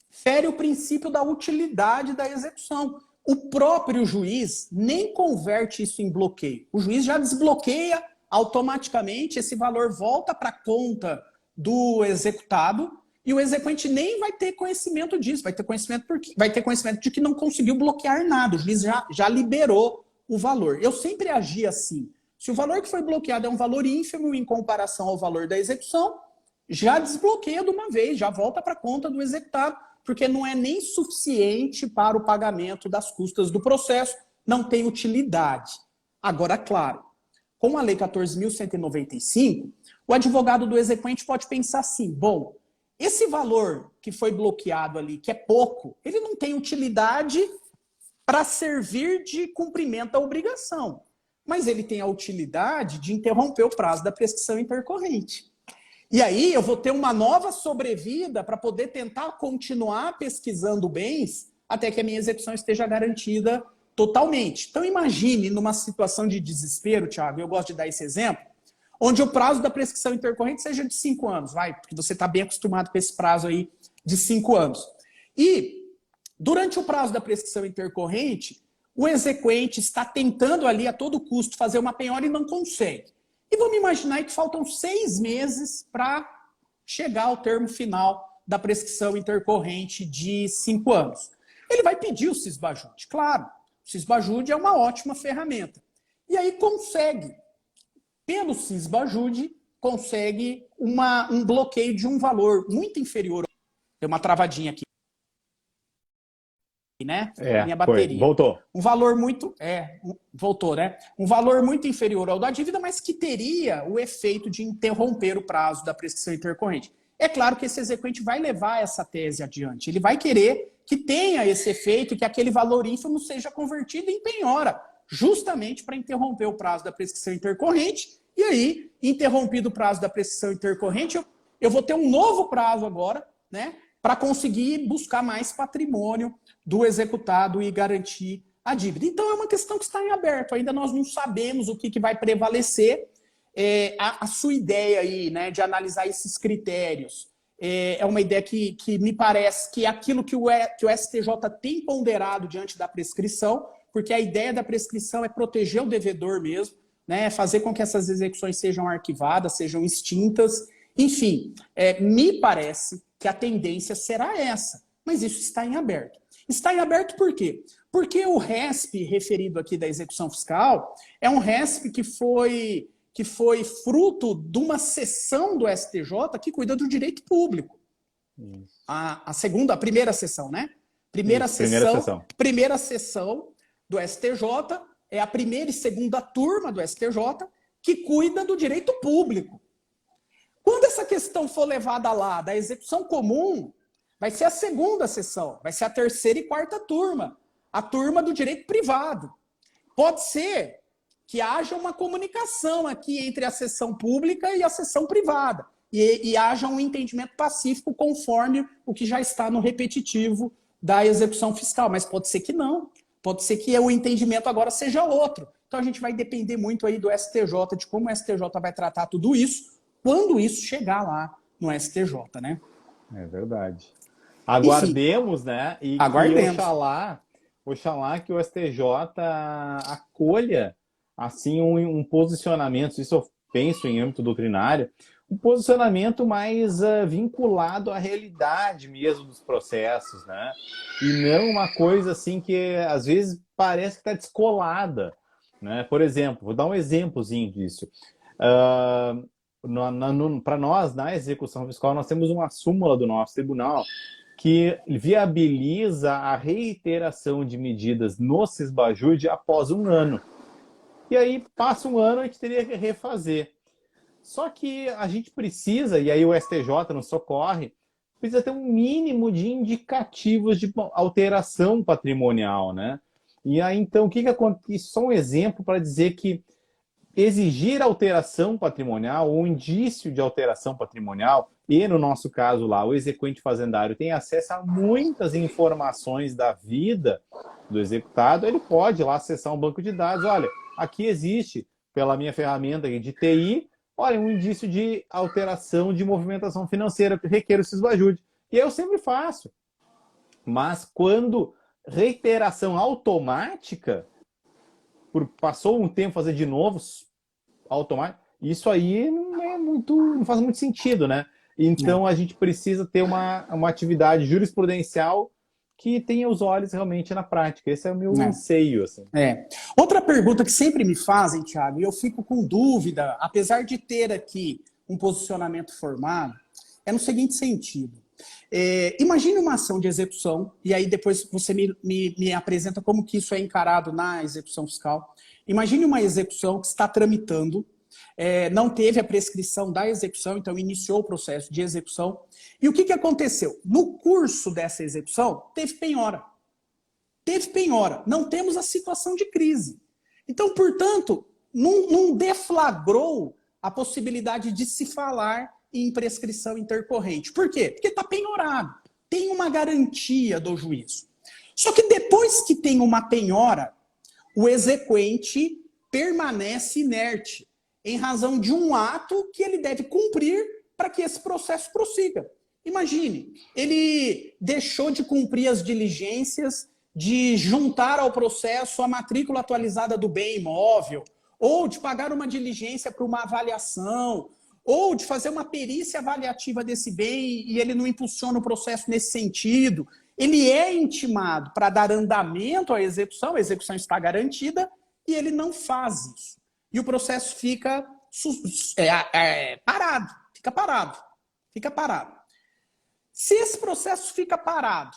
Fere o princípio da utilidade da execução. O próprio juiz nem converte isso em bloqueio. O juiz já desbloqueia automaticamente, esse valor volta para a conta do executado e o exequente nem vai ter conhecimento disso, vai ter conhecimento de que não conseguiu bloquear nada, o juiz já liberou o valor. Eu sempre agi assim. Se o valor que foi bloqueado é um valor ínfimo em comparação ao valor da execução, já desbloqueia de uma vez, já volta para a conta do executado, porque não é nem suficiente para o pagamento das custas do processo, não tem utilidade. Agora, claro, com a Lei 14.195, o advogado do exequente pode pensar assim, bom, esse valor que foi bloqueado ali, que é pouco, ele não tem utilidade para servir de cumprimento da obrigação, mas ele tem a utilidade de interromper o prazo da prescrição intercorrente. E aí eu vou ter uma nova sobrevida para poder tentar continuar pesquisando bens até que a minha execução esteja garantida totalmente. Então imagine numa situação de desespero, Thiago, eu gosto de dar esse exemplo, onde o prazo da prescrição intercorrente seja de 5 anos, porque você está bem acostumado com esse prazo aí de 5 anos. E durante o prazo da prescrição intercorrente, o exequente está tentando ali a todo custo fazer uma penhora e não consegue. E vamos imaginar que faltam 6 meses para chegar ao termo final da prescrição intercorrente de 5 anos. Ele vai pedir o cisbajude, claro. O cisbajude é uma ótima ferramenta. E aí consegue, pelo cisbajude, consegue um bloqueio de um valor muito inferior. Tem uma travadinha aqui, né? Minha bateria. Voltou. Um valor muito... voltou, né? Um valor muito inferior ao da dívida, mas que teria o efeito de interromper o prazo da prescrição intercorrente. É claro que esse exequente vai levar essa tese adiante. Ele vai querer que tenha esse efeito, que aquele valor ínfimo seja convertido em penhora, justamente para interromper o prazo da prescrição intercorrente. E aí, interrompido o prazo da prescrição intercorrente, eu vou ter um novo prazo agora, né? Para conseguir buscar mais patrimônio do executado e garantir a dívida. Então é uma questão que está em aberto, ainda nós não sabemos o que vai prevalecer. A sua ideia aí, né, de analisar esses critérios é uma ideia que me parece que é aquilo que o STJ tem ponderado diante da prescrição, porque a ideia da prescrição é proteger o devedor mesmo, né, fazer com que essas execuções sejam arquivadas, sejam extintas. Enfim, me parece que a tendência será essa, mas isso está em aberto. Está em aberto por quê? Porque o RESP referido aqui da execução fiscal é um RESP que foi fruto de uma seção do STJ que cuida do direito público. A primeira seção, né? Primeira seção do STJ é a primeira e segunda turma do STJ que cuida do direito público. Quando essa questão for levada lá da execução comum, vai ser a segunda sessão, vai ser a terceira e quarta turma, a turma do direito privado. Pode ser que haja uma comunicação aqui entre a sessão pública e a sessão privada, e haja um entendimento pacífico conforme o que já está no repetitivo da execução fiscal, mas pode ser que não, pode ser que o entendimento agora seja outro. Então a gente vai depender muito aí do STJ, de como o STJ vai tratar tudo isso, quando isso chegar lá no STJ, né? É verdade. Aguardemos, né? E aguardemos. Oxalá que o STJ acolha assim um posicionamento, isso eu penso em âmbito doutrinário, um posicionamento mais vinculado à realidade mesmo dos processos, né? E não uma coisa assim que às vezes parece que está descolada, né? Por exemplo, vou dar um exemplozinho disso. Para nós, na execução fiscal, nós temos uma súmula do nosso tribunal que viabiliza a reiteração de medidas no cisbajude após 1 ano. E aí, passa 1 ano, a gente teria que refazer. Só que a gente precisa, e aí o STJ nos socorre, precisa ter um mínimo de indicativos de alteração patrimonial, né? E aí, então, o que acontece? Só um exemplo para dizer que exigir alteração patrimonial, ou indício de alteração patrimonial, e no nosso caso lá, o exequente fazendário tem acesso a muitas informações da vida do executado, ele pode lá acessar um banco de dados, olha, aqui existe, pela minha ferramenta aqui de TI, olha, um indício de alteração de movimentação financeira que requer o cisbajude. E eu sempre faço. Mas quando reiteração automática, passou um tempo fazer de novo, automático, isso aí não faz muito sentido, né? Então a gente precisa ter uma atividade jurisprudencial que tenha os olhos realmente na prática. Esse é o meu anseio. Assim. Outra pergunta que sempre me fazem, Thiago, e eu fico com dúvida, apesar de ter aqui um posicionamento formado, é no seguinte sentido. Imagine uma ação de execução, e aí depois você me apresenta como que isso é encarado na execução fiscal. Imagine uma execução que está tramitando, não teve a prescrição da execução, então iniciou o processo de execução. E o que aconteceu? No curso dessa execução, teve penhora. Teve penhora. Não temos a situação de crise. Então, portanto, não deflagrou a possibilidade de se falar em prescrição intercorrente. Por quê? Porque está penhorado. Tem uma garantia do juízo. Só que depois que tem uma penhora, o exequente permanece inerte em razão de um ato que ele deve cumprir para que esse processo prossiga. Imagine, ele deixou de cumprir as diligências de juntar ao processo a matrícula atualizada do bem imóvel, ou de pagar uma diligência para uma avaliação, ou de fazer uma perícia avaliativa desse bem e ele não impulsiona o processo nesse sentido. Ele é intimado para dar andamento à execução, a execução está garantida, e ele não faz isso. E o processo fica parado, fica parado. Se esse processo fica parado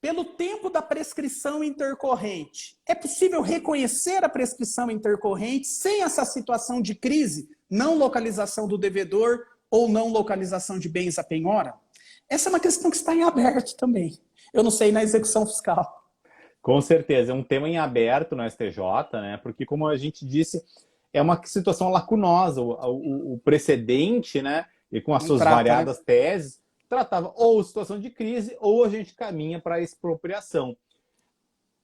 pelo tempo da prescrição intercorrente, é possível reconhecer a prescrição intercorrente sem essa situação de crise, não localização do devedor ou não localização de bens à penhora? Essa é uma questão que está em aberto também. Eu não sei na execução fiscal. Com certeza, é um tema em aberto no STJ, né? Porque, como a gente disse, é uma situação lacunosa. O precedente, né? E com as suas variadas teses, tratava ou situação de crise ou a gente caminha para a expropriação.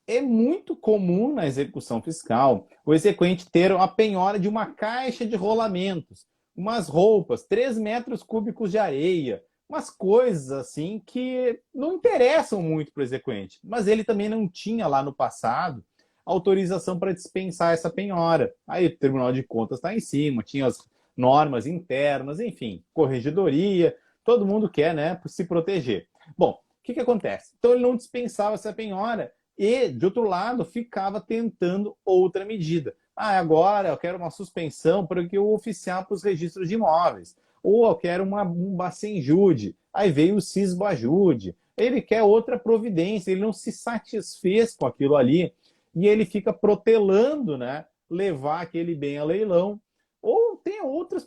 É muito comum na execução fiscal o exequente ter a penhora de uma caixa de rolamentos, umas roupas, 3 metros cúbicos de areia, umas coisas assim que não interessam muito para o exequente. Mas ele também não tinha lá no passado autorização para dispensar essa penhora. Aí o Tribunal de Contas está em cima, tinha as normas internas, enfim, corregedoria. Todo mundo quer, né, se proteger. Bom, o que acontece? Então ele não dispensava essa penhora e, de outro lado, ficava tentando outra medida. Agora eu quero uma suspensão para que eu oficiar para os registros de imóveis. Ou eu quero um Bacenjude. Aí veio o Cisbajude. Ele quer outra providência, ele não se satisfez com aquilo ali e ele fica protelando, né, levar aquele bem a leilão. Ou tem outras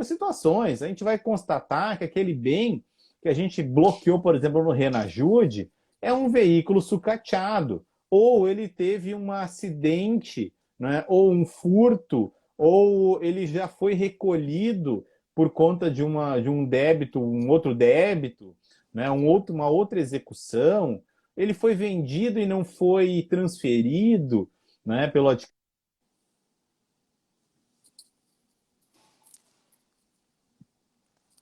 situações. A gente vai constatar que aquele bem que a gente bloqueou, por exemplo, no Renajude, é um veículo sucateado. Ou ele teve um acidente, né? Ou um furto, ou ele já foi recolhido por conta de um débito, um outro débito, né? Uma outra execução. Ele foi vendido e não foi transferido, né, pelo adquirente.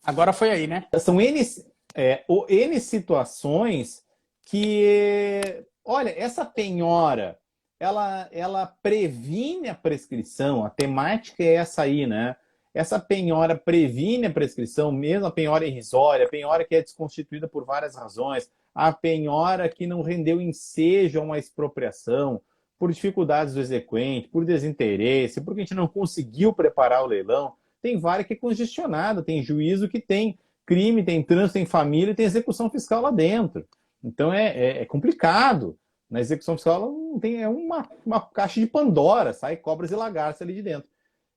Agora foi aí, né? São N situações que, olha, essa penhora, ela previne a prescrição, a temática é essa aí, né? Essa penhora previne a prescrição, mesmo a penhora irrisória, a penhora que é desconstituída por várias razões, a penhora que não rendeu ensejo a uma expropriação, por dificuldades do exequente, por desinteresse, porque a gente não conseguiu preparar o leilão. Tem vara que é congestionada, tem juízo que tem crime, tem trânsito, tem família, tem execução fiscal lá dentro. Então é complicado. Na execução fiscal ela não tem, é uma caixa de Pandora, sai cobras e lagartos ali de dentro.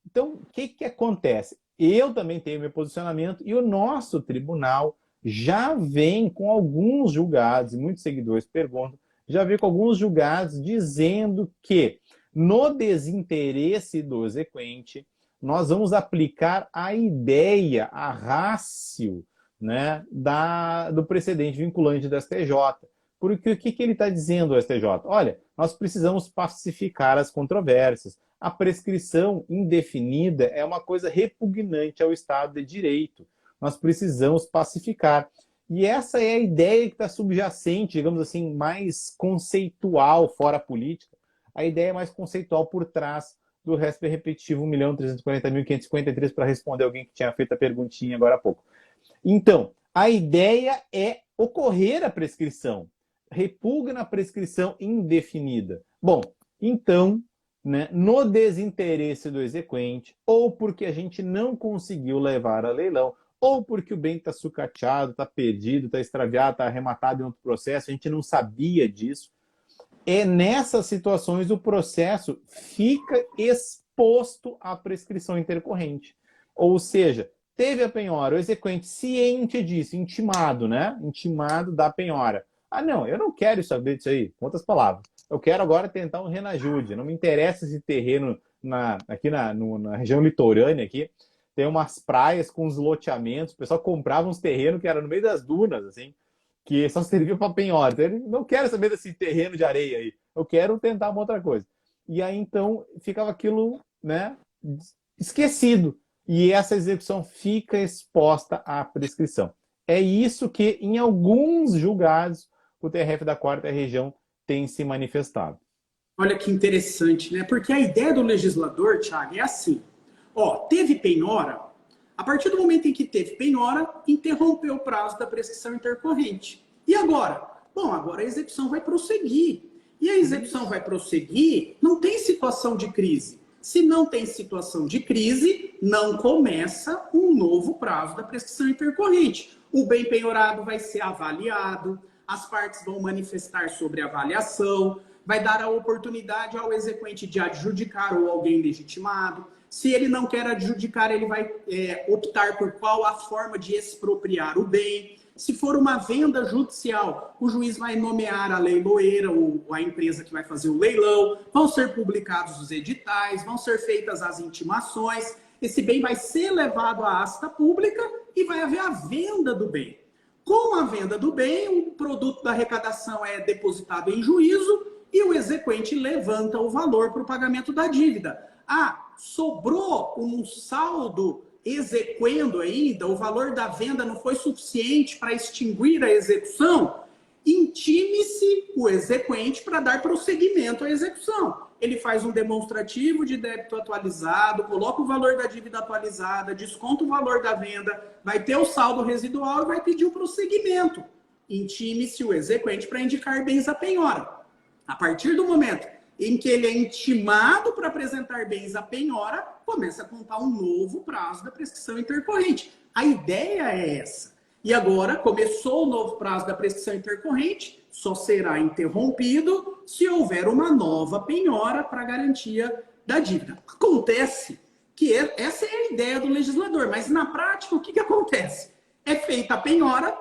Então, o que acontece? Eu também tenho meu posicionamento e o nosso tribunal já vem com alguns julgados, e muitos seguidores perguntam, já vem com alguns julgados dizendo que no desinteresse do exequente, nós vamos aplicar a ideia, a ratio, né, do precedente vinculante do STJ. Porque o que ele está dizendo, o STJ? Olha, nós precisamos pacificar as controvérsias. A prescrição indefinida é uma coisa repugnante ao Estado de Direito. Nós precisamos pacificar. E essa é a ideia que está subjacente, digamos assim, mais conceitual, fora a política. A ideia mais conceitual por trás do RESP repetitivo 1.340.553 para responder alguém que tinha feito a perguntinha agora há pouco. Então, a ideia é ocorrer a prescrição. Repugna a prescrição indefinida. Bom, então, né, no desinteresse do exequente, ou porque a gente não conseguiu levar a leilão, ou porque o bem está sucateado, está perdido, está extraviado, está arrematado em outro processo, a gente não sabia disso. E nessas situações o processo fica exposto à prescrição intercorrente. Ou seja, teve a penhora, o exequente ciente disso, intimado, né? Intimado da penhora. Ah, não, eu não quero saber disso aí. Com outras palavras, eu quero agora tentar um renajude. Não me interessa esse terreno aqui na região litorânea aqui. Tem umas praias com uns loteamentos. O pessoal comprava uns terrenos que eram no meio das dunas, assim, que só servia para penhora. Então, ele não quero saber desse terreno de areia aí. Eu quero tentar uma outra coisa. E aí, então, ficava aquilo, né, esquecido. E essa execução fica exposta à prescrição. É isso que, em alguns julgados, o TRF da Quarta Região tem se manifestado. Olha que interessante, né? Porque a ideia do legislador, Thiago, é assim. Ó, teve penhora, a partir do momento em que teve penhora, interrompeu o prazo da prescrição intercorrente. E agora? Bom, agora a execução vai prosseguir. E a execução vai prosseguir, não tem situação de crise. Se não tem situação de crise, não começa um novo prazo da prescrição intercorrente. O bem penhorado vai ser avaliado, as partes vão manifestar sobre a avaliação, vai dar a oportunidade ao exequente de adjudicar ou alguém legitimado. Se ele não quer adjudicar, ele vai optar por qual a forma de expropriar o bem. Se for uma venda judicial, o juiz vai nomear a leiloeira ou a empresa que vai fazer o leilão, vão ser publicados os editais, vão ser feitas as intimações, esse bem vai ser levado à asta pública e vai haver a venda do bem. Com a venda do bem, o produto da arrecadação é depositado em juízo e o exequente levanta o valor para o pagamento da dívida. Ah, sobrou um saldo exequendo ainda, o valor da venda não foi suficiente para extinguir a execução, intime-se o exequente para dar prosseguimento à execução. Ele faz um demonstrativo de débito atualizado, coloca o valor da dívida atualizada, desconta o valor da venda, vai ter o saldo residual e vai pedir o prosseguimento. Intime-se o exequente para indicar bens à penhora. A partir do momento em que ele é intimado para apresentar bens à penhora, começa a contar um novo prazo da prescrição intercorrente. A ideia é essa. E agora, começou o novo prazo da prescrição intercorrente, só será interrompido se houver uma nova penhora para garantia da dívida. Acontece que essa é a ideia do legislador, mas na prática, o que acontece? É feita a penhora,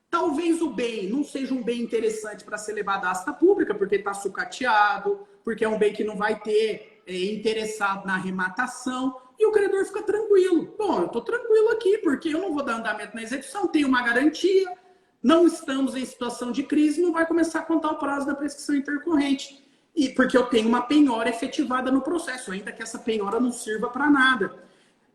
talvez o bem não seja um bem interessante para ser levado à asta pública, porque está sucateado, porque é um bem que não vai ter interessado na arrematação, e o credor fica tranquilo. Bom, eu estou tranquilo aqui, porque eu não vou dar andamento na execução, tenho uma garantia, não estamos em situação de crise, não vai começar a contar o prazo da prescrição intercorrente. E porque eu tenho uma penhora efetivada no processo, ainda que essa penhora não sirva para nada.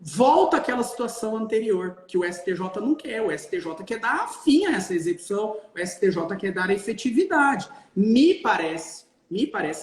Volta àquela situação anterior, que o STJ não quer. O STJ quer dar fim a essa execução, o STJ quer dar efetividade. Me parece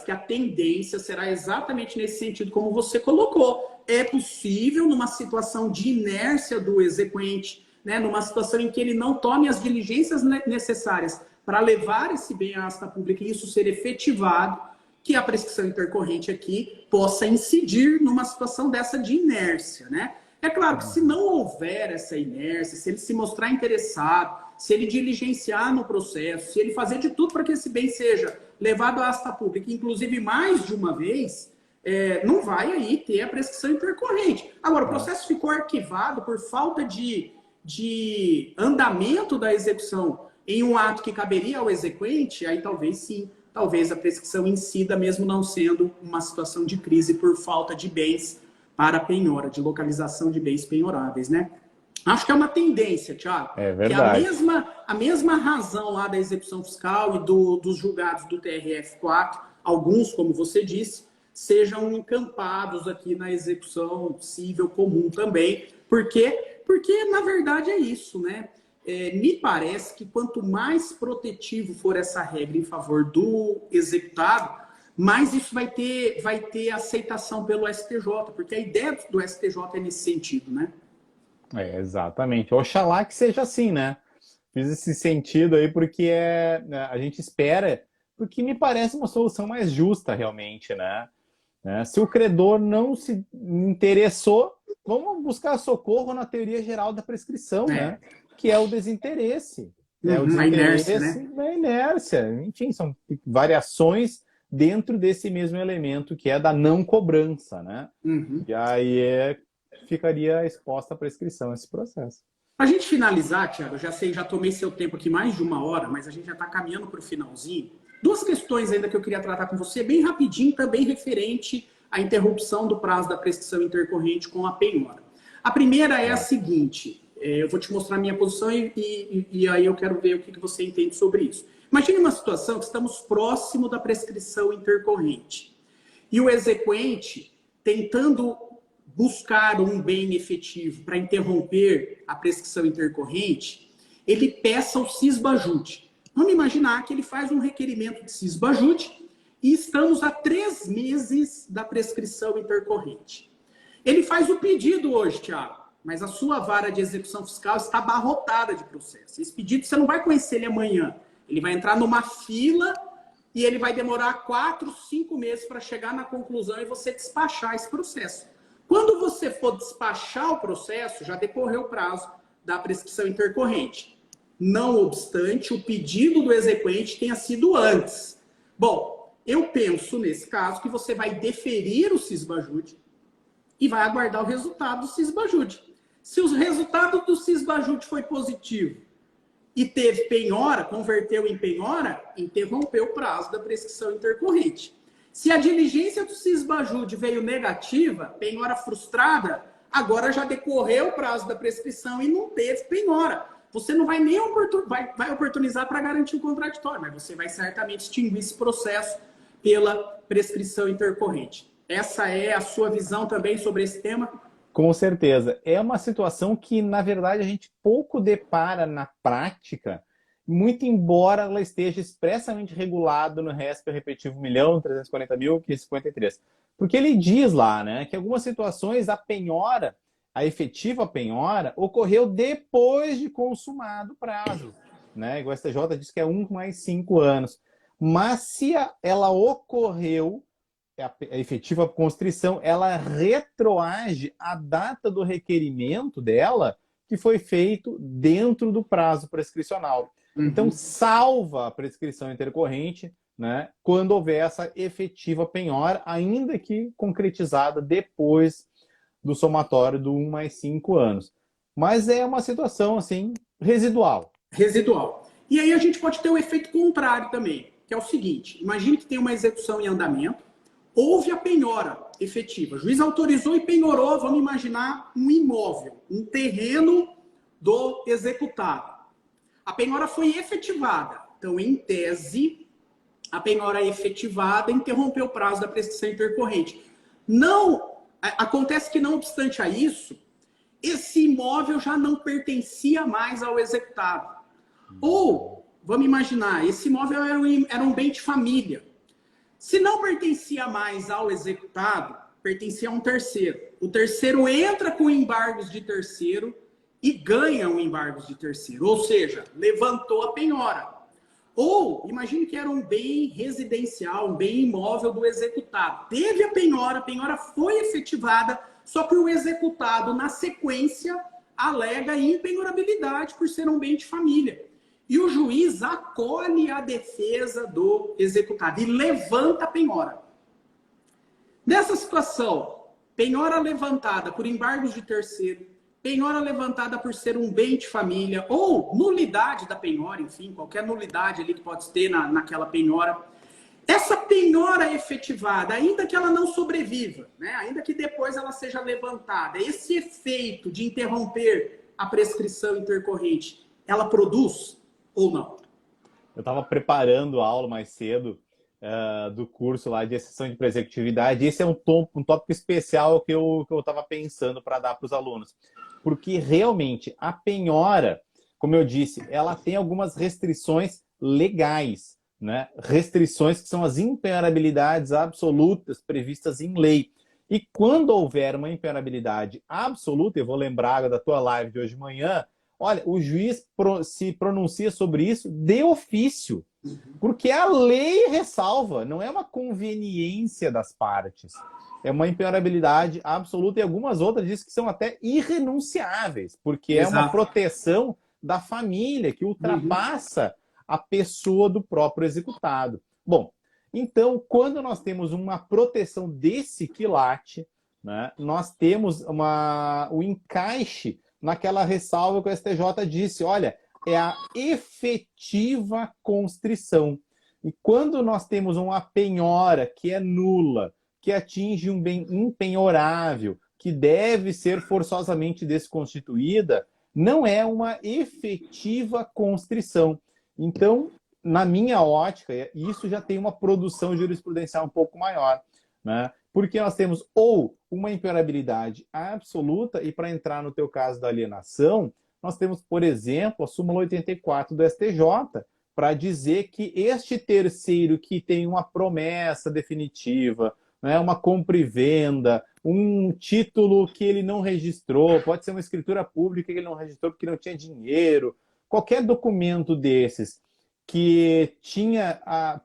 que a tendência será exatamente nesse sentido como você colocou. É possível, numa situação de inércia do exequente, né, numa situação em que ele não tome as diligências necessárias para levar esse bem à asta pública e isso ser efetivado, que a prescrição intercorrente aqui possa incidir numa situação dessa de inércia, né? É claro que se não houver essa inércia, se ele se mostrar interessado, se ele diligenciar no processo, se ele fazer de tudo para que esse bem seja levado à asta pública, inclusive mais de uma vez, não vai aí ter a prescrição intercorrente. Agora, o processo ficou arquivado por falta de andamento da execução em um ato que caberia ao exequente, aí talvez sim, talvez a prescrição incida, mesmo não sendo uma situação de crise por falta de bens para penhora, de localização de bens penhoráveis, né? Acho que é uma tendência, Thiago. É verdade. Que a mesma razão lá da execução fiscal e dos julgados do TRF4, alguns, como você disse, sejam encampados aqui na execução civil comum também. Por quê? Porque, na verdade, é isso, né? Me parece que quanto mais protetivo for essa regra em favor do executado, mais isso vai ter aceitação pelo STJ, porque a ideia do STJ é nesse sentido, né? Exatamente. Oxalá que seja assim, né? Fiz esse sentido aí porque a gente espera, porque me parece uma solução mais justa realmente, né? né? Se o credor não se interessou, vamos buscar socorro na teoria geral da prescrição, né? Que é o desinteresse. É o A desinteresse inércia, né? da inércia. Enfim, são variações dentro desse mesmo elemento que é da não cobrança, né? E aí ficaria exposta a prescrição esse processo. Para a gente finalizar, Thiago, eu já sei, já tomei seu tempo aqui mais de 1 hora, mas a gente já está caminhando para o finalzinho. 2 questões ainda que eu queria tratar com você, bem rapidinho, também referente à interrupção do prazo da prescrição intercorrente com a penhora. A primeira é a seguinte, eu vou te mostrar a minha posição e aí eu quero ver o que você entende sobre isso. Imagine uma situação que estamos próximo da prescrição intercorrente e o exequente tentando buscar um bem efetivo para interromper a prescrição intercorrente, ele peça o cisbajute. Vamos imaginar que ele faz um requerimento de cisbajute e estamos a 3 meses da prescrição intercorrente. Ele faz o pedido hoje, Thiago, mas a sua vara de execução fiscal está abarrotada de processo. Esse pedido você não vai conhecer ele amanhã. Ele vai entrar numa fila e ele vai demorar 4, 5 meses para chegar na conclusão e você despachar esse processo. Quando você for despachar o processo, já decorreu o prazo da prescrição intercorrente. Não obstante, o pedido do exequente tenha sido antes. Bom, eu penso nesse caso que você vai deferir o cisbajute e vai aguardar o resultado do cisbajute. Se o resultado do cisbajute foi positivo e teve penhora, converteu em penhora, interrompeu o prazo da prescrição intercorrente. Se a diligência do cisbajute veio negativa, penhora frustrada, agora já decorreu o prazo da prescrição e não teve penhora. Você não vai nem vai oportunizar para garantir o contraditório, mas você vai certamente extinguir esse processo pela prescrição intercorrente. Essa é a sua visão também sobre esse tema? Com certeza. É uma situação que, na verdade, a gente pouco depara na prática, muito embora ela esteja expressamente regulada no RESP repetitivo 1.340.553. Porque ele diz lá, né, que em algumas situações a penhora, a efetiva penhora, ocorreu depois de consumado o prazo. Né? O STJ diz que é 1 mais 5 anos. Mas se ela ocorreu, a efetiva constrição, ela retroage à data do requerimento dela, que foi feito dentro do prazo prescricional. Então, salva a prescrição intercorrente, né, quando houver essa efetiva penhora, ainda que concretizada depois do somatório do 1 mais 5 anos. Mas é uma situação, assim, residual. Residual. E aí a gente pode ter o efeito contrário também, que é o seguinte, imagine que tem uma execução em andamento, houve a penhora efetiva, o juiz autorizou e penhorou, vamos imaginar, um imóvel, um terreno do executado. A penhora foi efetivada. Então, em tese, a penhora efetivada interrompeu o prazo da prescrição intercorrente. Acontece que, não obstante a isso, esse imóvel já não pertencia mais ao executado. Ou, vamos imaginar, esse imóvel era um bem de família. Se não pertencia mais ao executado, pertencia a um terceiro. O terceiro entra com embargos de terceiro e ganha um embargo de terceiro, ou seja, levantou a penhora. Ou, imagine que era um bem residencial, um bem imóvel do executado. Teve a penhora foi efetivada, só que o executado, na sequência, alega impenhorabilidade por ser um bem de família. E o juiz acolhe a defesa do executado e levanta a penhora. Nessa situação, penhora levantada por embargos de terceiro, penhora levantada por ser um bem de família ou nulidade da penhora, enfim, qualquer nulidade ali que pode ter naquela penhora. Essa penhora efetivada, ainda que ela não sobreviva, né, ainda que depois ela seja levantada, esse efeito de interromper a prescrição intercorrente, ela produz ou não? Eu estava preparando a aula mais cedo do curso lá de exceção de presectividade. Esse é um tópico especial que eu estava pensando para dar para os alunos. Porque realmente a penhora, como eu disse, ela tem algumas restrições legais, né? Restrições que são as impenhorabilidades absolutas previstas em lei. E quando houver uma impenhorabilidade absoluta, eu vou lembrar da tua live de hoje de manhã, olha, o juiz se pronuncia sobre isso de ofício, porque a lei ressalva, não é uma conveniência das partes. É uma impenhorabilidade absoluta e algumas outras dizem que são até irrenunciáveis, porque é uma Exato. proteção da família que Uhum. ultrapassa a pessoa do próprio executado. Bom, então, quando nós temos uma proteção desse quilate, né, nós temos o encaixe naquela ressalva que o STJ disse, olha, é a efetiva constrição. E quando nós temos uma penhora que é nula, que atinge um bem impenhorável, que deve ser forçosamente desconstituída, não é uma efetiva constrição. Então, na minha ótica, isso já tem uma produção jurisprudencial um pouco maior, né? Porque nós temos ou uma impenhorabilidade absoluta, e para entrar no teu caso da alienação, nós temos, por exemplo, a súmula 84 do STJ, para dizer que este terceiro que tem uma promessa definitiva, né, uma compra e venda, um título que ele não registrou, pode ser uma escritura pública que ele não registrou porque não tinha dinheiro, qualquer documento desses que tinha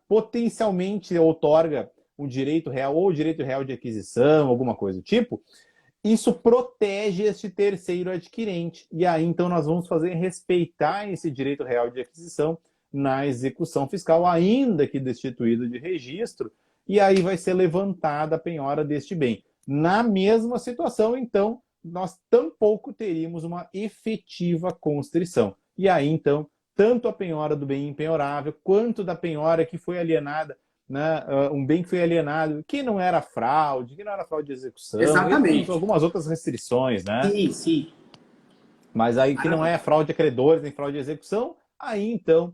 potencialmente outorga um direito real ou direito real de aquisição, alguma coisa do tipo, isso protege este terceiro adquirente. E aí, então, nós vamos fazer respeitar esse direito real de aquisição na execução fiscal, ainda que destituído de registro, e aí vai ser levantada a penhora deste bem. Na mesma situação, então, nós tampouco teríamos uma efetiva constrição. E aí, então, tanto a penhora do bem impenhorável, quanto da penhora que foi alienada, né, um bem que foi alienado, que não era fraude de execução, e Exatamente. algumas outras restrições, né? Sim, sim. Mas aí que não é Maravilha. fraude a credores, nem fraude de execução, aí então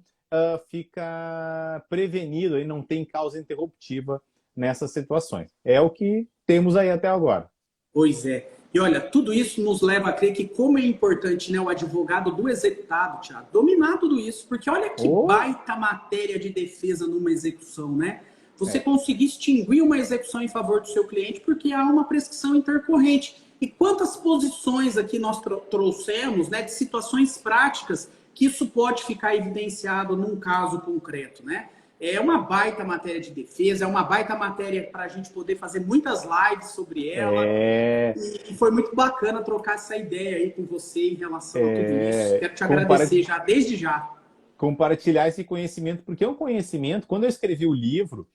fica prevenido, aí não tem causa interruptiva nessas situações. É o que temos aí até agora. Pois é. E olha, tudo isso nos leva a crer que como é importante, né, o advogado do executado, Thiago, dominar tudo isso, porque olha que Oh, baita matéria de defesa numa execução, né? Você é. conseguir extinguir uma execução em favor do seu cliente porque há uma prescrição intercorrente. E quantas posições aqui nós trouxemos, né, de situações práticas que isso pode ficar evidenciado num caso concreto, né? É uma baita matéria de defesa, é uma baita matéria para a gente poder fazer muitas lives sobre ela. É, E foi muito bacana trocar essa ideia aí com você em relação a tudo isso. Quero te compara agradecer já, desde já. compartilhar esse conhecimento, porque é um conhecimento, quando eu escrevi o livro,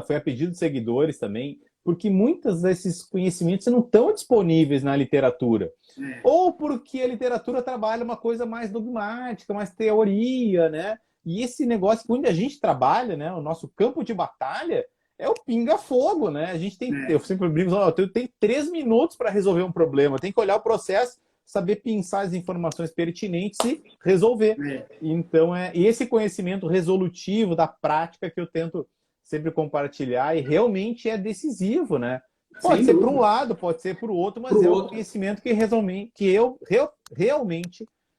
foi a pedido de seguidores também, porque muitos desses conhecimentos não estão disponíveis na literatura. É, Ou porque a literatura trabalha uma coisa mais dogmática, mais teoria, né? E esse negócio que onde a gente trabalha, né? O nosso campo de batalha é o pinga-fogo, né? A gente tem, eu é, sempre brinco, eu tenho 3 minutos para resolver um problema, tem que olhar o processo, saber pensar as informações pertinentes e resolver. é. Então, e esse conhecimento resolutivo da prática que eu tento sempre compartilhar e realmente é decisivo, né? Pode Sem ser para um dúvida. lado, pode ser para o outro, Para mas o é o outro. conhecimento realmente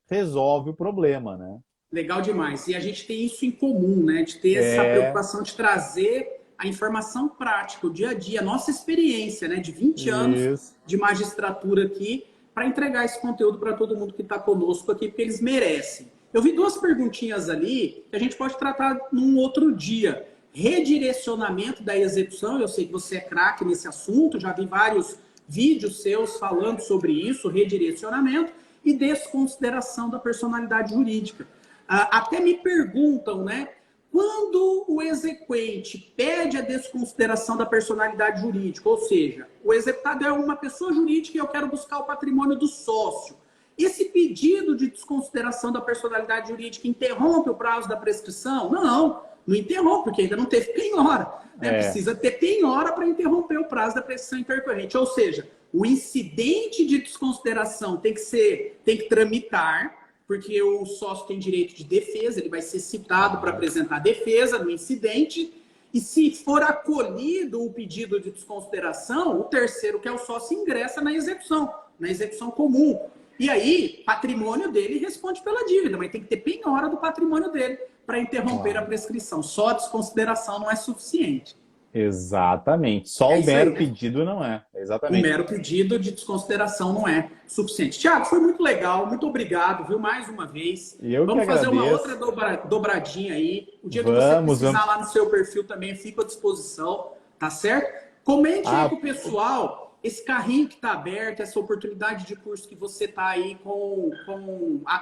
resolve o problema, né? Legal demais. E a gente tem isso em comum, né? De ter essa É preocupação de trazer a informação prática, o dia a dia, a nossa experiência, né? De 20 anos isso. de magistratura aqui, para entregar esse conteúdo para todo mundo que está conosco aqui, porque eles merecem. Eu vi duas perguntinhas ali que a gente pode tratar num outro dia. Redirecionamento da execução, eu sei que você é craque nesse assunto, já vi vários vídeos seus falando sobre isso, redirecionamento, e desconsideração da personalidade jurídica. Até me perguntam, né? Quando o exequente pede a desconsideração da personalidade jurídica, ou seja, o executado é uma pessoa jurídica e eu quero buscar o patrimônio do sócio. Esse pedido de desconsideração da personalidade jurídica interrompe o prazo da prescrição? Não, não interrompe, porque ainda não teve penhora. Né? É, Precisa ter penhora para interromper o prazo da prescrição intercorrente. Ou seja, o incidente de desconsideração tem que tramitar, porque o sócio tem direito de defesa, ele vai ser citado para claro. apresentar defesa no incidente, e se for acolhido o pedido de desconsideração, o terceiro, que é o sócio, ingressa na execução comum. E aí, patrimônio dele responde pela dívida, mas tem que ter penhora do patrimônio dele para interromper a Claro. prescrição. Só a desconsideração não é suficiente. Exatamente. Só É o isso aí, mero né? pedido não é. O Exatamente. mero pedido de desconsideração não é suficiente. Tiago, foi muito legal, muito obrigado, viu, mais uma vez. E eu que Vamos fazer uma outra agradeço. dobradinha aí. O dia que você Vamos, precisar vamos. lá no seu perfil também, fico à disposição, tá certo? Comente aí com Ah, o pessoal esse carrinho que está aberto, essa oportunidade de curso que você está aí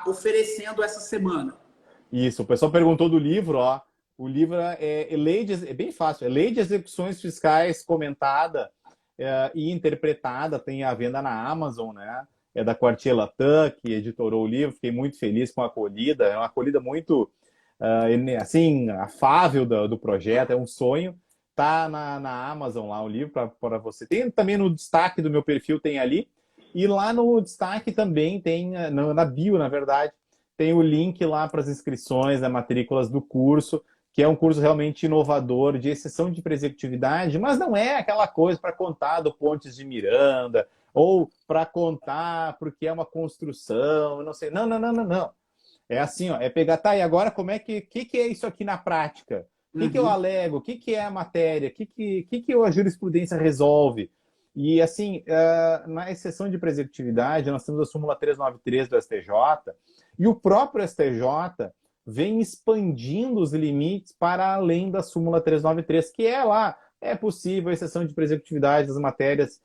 oferecendo essa semana. isso. O pessoal perguntou do livro, ó. O livro é bem fácil. É Lei de Execuções Fiscais comentada e interpretada. Tem a venda na Amazon, né? É da Quartier Latam, que editorou o livro. Fiquei muito feliz com a acolhida. É uma acolhida muito assim, afável do projeto, é um sonho. Tá na Amazon lá o livro para você. Tem também no destaque do meu perfil, tem ali. E lá no destaque também tem, na bio, na verdade, tem o link lá para as inscrições, as matrículas do curso, que é um curso realmente inovador, de exceção de presectividade, mas não é aquela coisa para contar do Pontes de Miranda, ou para contar porque é uma construção, não sei. Não, não, não, não, não. É assim, ó, é pegar, tá, e agora como é que é isso aqui na prática? O que eu Uhum. alego? O que é a matéria? O que a jurisprudência resolve? E, assim, na exceção de prescritividade, nós temos a súmula 393 do STJ, e o próprio STJ vem expandindo os limites para além da súmula 393, que é lá, é possível a exceção de prescritividade das matérias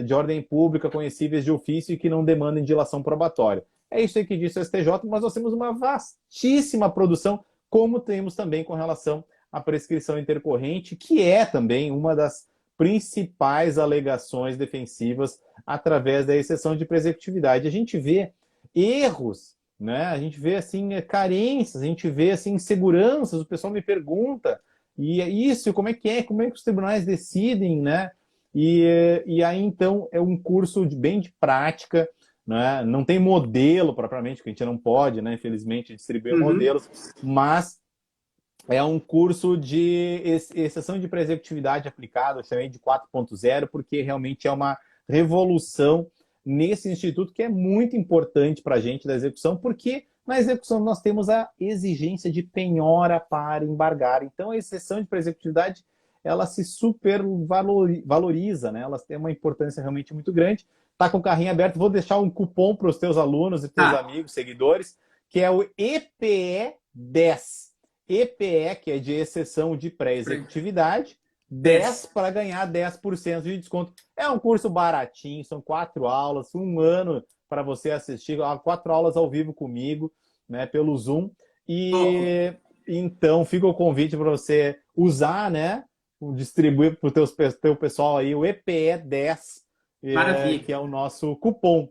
de ordem pública conhecíveis de ofício e que não demandem dilação probatória. É isso aí que disse o STJ, mas nós temos uma vastíssima produção, como temos também com relação à prescrição intercorrente, que é também uma das principais alegações defensivas através da exceção de prescritividade. A gente vê erros, né? A gente vê assim carências, a gente vê assim inseguranças. O pessoal me pergunta e é isso, como é que os tribunais decidem, né? E aí então é um curso bem de prática, né? Não tem modelo propriamente, que a gente não pode, né, infelizmente, distribuir Uhum. modelos, mas é um curso de exceção de prescritividade aplicada, eu chamei de 4.0, porque realmente é uma revolução nesse instituto que é muito importante para a gente da execução, porque na execução nós temos a exigência de penhora para embargar. Então a exceção de prescritividade ela se super valoriza, né? Ela tem uma importância realmente muito grande. Tá com o carrinho aberto, vou deixar um cupom para os teus alunos e teus Tá. amigos, seguidores, que é o EPE 10. EPE, que é de exceção de pré-executividade, 10 10. para ganhar 10% de desconto. É um curso baratinho, são 4 aulas, um ano para você assistir, 4 aulas ao vivo comigo, né, pelo Zoom. Top. E então fica o convite para você usar, né, distribuir para o teu pessoal aí o EPE 10, Maravilha. que é o nosso cupom.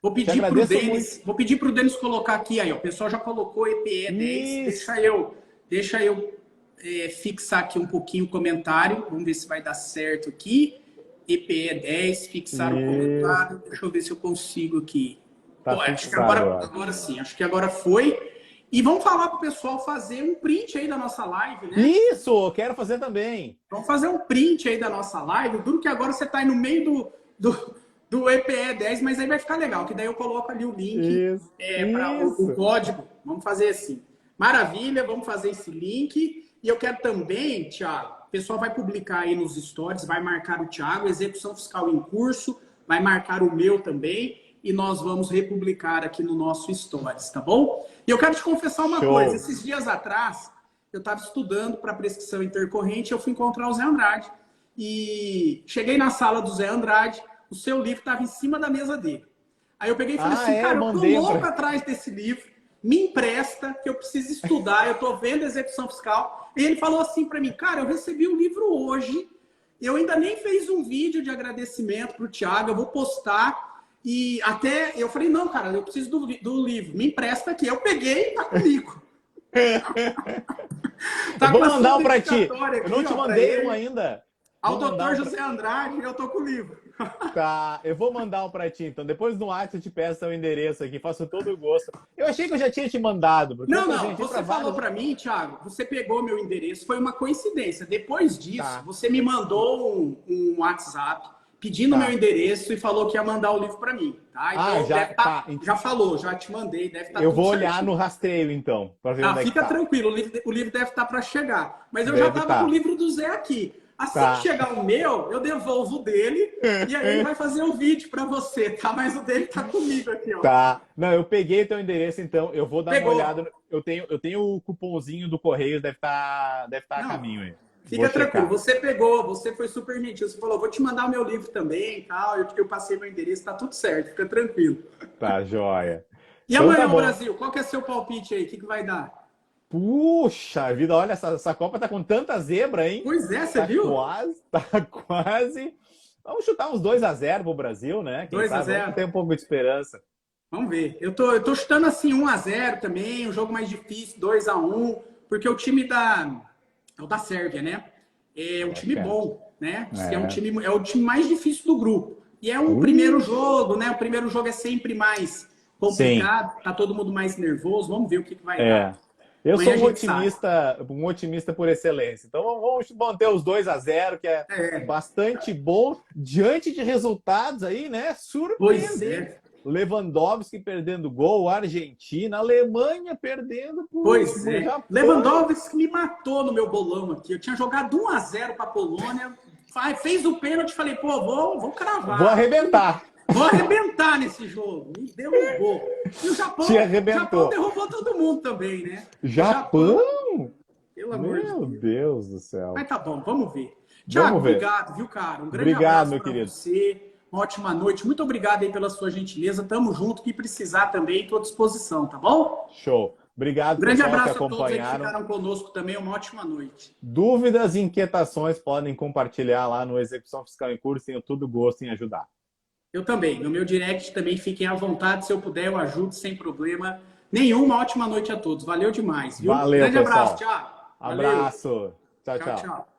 Vou Te pedir para o agradeço muito. Denis, vou pedir para o Denis colocar aqui aí, ó. O pessoal já colocou EPE 10. Isso. Deixa eu fixar aqui um pouquinho o comentário. Vamos ver se vai dar certo aqui. EPE 10, fixar o E comentário. Deixa eu ver se eu consigo aqui. tá Acho que fixado, ó. agora sim, acho que agora foi. E vamos falar para o pessoal fazer um print aí da nossa live, né? Isso, eu quero fazer também. Vamos fazer um print aí da nossa live. Duro que agora você está aí no meio do EPE 10, mas aí vai ficar legal, que daí eu coloco ali o link Isso, para o isso. código. Vamos fazer assim. Maravilha, vamos fazer esse link. E eu quero também, Thiago, o pessoal vai publicar aí nos stories, vai marcar o Thiago, execução fiscal em curso, vai marcar o meu também, e nós vamos republicar aqui no nosso stories, tá bom? E eu quero te confessar uma coisa. Show. Esses dias atrás, eu estava estudando para prescrição intercorrente, eu fui encontrar o Zé Andrade. E cheguei na sala do Zé Andrade, o seu livro estava em cima da mesa dele. Aí eu peguei e falei Ah, assim, eu cara, eu tô mandei louco para. atrás desse livro, me empresta, que eu preciso estudar, eu tô vendo execução fiscal. E ele falou assim para mim, cara, eu recebi o livro hoje, eu ainda nem fiz um vídeo de agradecimento pro Thiago, eu vou postar. E até eu falei, não, cara, eu preciso do livro, me empresta aqui. Eu peguei e tá comigo. Eu Tá vou com a mandar sua um para ti. dedicatória Eu aqui, não te ó, para mandei um ele. ainda. Ao Vou mandar doutor um para. José Andrade, eu tô com o livro. Tá, eu vou mandar um para ti. Então, depois no WhatsApp eu te peço o endereço aqui, faço todo o gosto. Eu achei que eu já tinha te mandado, porque eu Não, tô não, gentil para você falou vários. para mim, Thiago, você pegou meu endereço, foi uma coincidência. Depois disso, Tá, você me mandou um WhatsApp pedindo meu tá. endereço e falou que ia mandar o livro para mim, tá? Ah, Então, já, deve tá. tá, já falou, já te mandei, deve estar Eu tudo vou olhar certinho. no rastreio então, para ver Ah, onde é que fica tá. tranquilo, o livro deve estar para chegar. Mas eu já Deve estava com o estar. livro do Zé aqui. Assim Tá. que chegar o meu, eu devolvo o dele e aí ele vai fazer um vídeo para você, tá? Mas o dele tá comigo aqui, ó. Tá. Não, eu peguei teu endereço, então eu vou dar uma Pegou. olhada. Eu tenho o cupomzinho do Correios, deve estar a Não, caminho aí. Vou fica tranquilo, checar. você pegou, você foi super gentil. Você falou, vou te mandar o meu livro também e tal. Eu passei meu endereço, tá tudo certo, fica tranquilo. Tá, joia. E Então tá amanhã, o bom. Brasil, qual que é seu palpite aí? O que, que vai dar? Puxa vida, olha, essa Copa tá com tanta zebra, hein? Pois é, você Tá viu? quase, tá quase. Vamos chutar uns 2-0 pro Brasil, né? Quem 2 a sabe? 0. Vamos ter um pouco de esperança. Vamos ver. Eu tô chutando assim 1 a 0 também, um jogo mais difícil, 2 a 1, porque o time é o da Sérvia, né? É um time Bacana. bom, né? Diz que É. é o time mais difícil do grupo. E é um primeiro Ui. jogo, né? O primeiro jogo é sempre mais Sim, complicado, tá todo mundo mais nervoso. Vamos ver o que, que vai dar. é. Eu Amanhã sou a gente sabe. um otimista por excelência. Então vamos manter os 2-0, que é É, bastante bom, diante de resultados aí, né? pois Surpreendentes. é. Lewandowski perdendo gol, Argentina, Alemanha perdendo Pois pro é. Japão. Lewandowski me matou no meu bolão aqui. Eu tinha jogado 1 a 0 para a Polônia, fez o pênalti, falei, pô, vou Vou cravar. arrebentar. Vou arrebentar nesse jogo. Me derrubou. E o Te Japão arrebentou. derrubou todo mundo também, né? O Japão? pelo amor de Meu Deus. Deus do céu. Mas tá bom, vamos ver. Tiago, Vamos ver. obrigado, viu, cara? Um grande Obrigado, abraço meu para querido. você. Uma ótima noite. Muito obrigado aí pela sua gentileza. Tamo junto. Que precisar também, estou à disposição, tá bom? Show. Um Obrigado, grande pessoal, que abraço a todos aí que acompanharam. ficaram conosco também. Uma ótima noite. Dúvidas e inquietações podem compartilhar lá no Execução Fiscal em Curso. Tenho todo gosto em ajudar. Eu também. No meu direct também fiquem à vontade. Se eu puder, eu ajudo sem problema nenhum. Uma ótima noite a todos. Valeu demais, viu? Valeu, Grande pessoal. abraço, Thiago. Valeu. Abraço. Tchau, Tchau, tchau. tchau.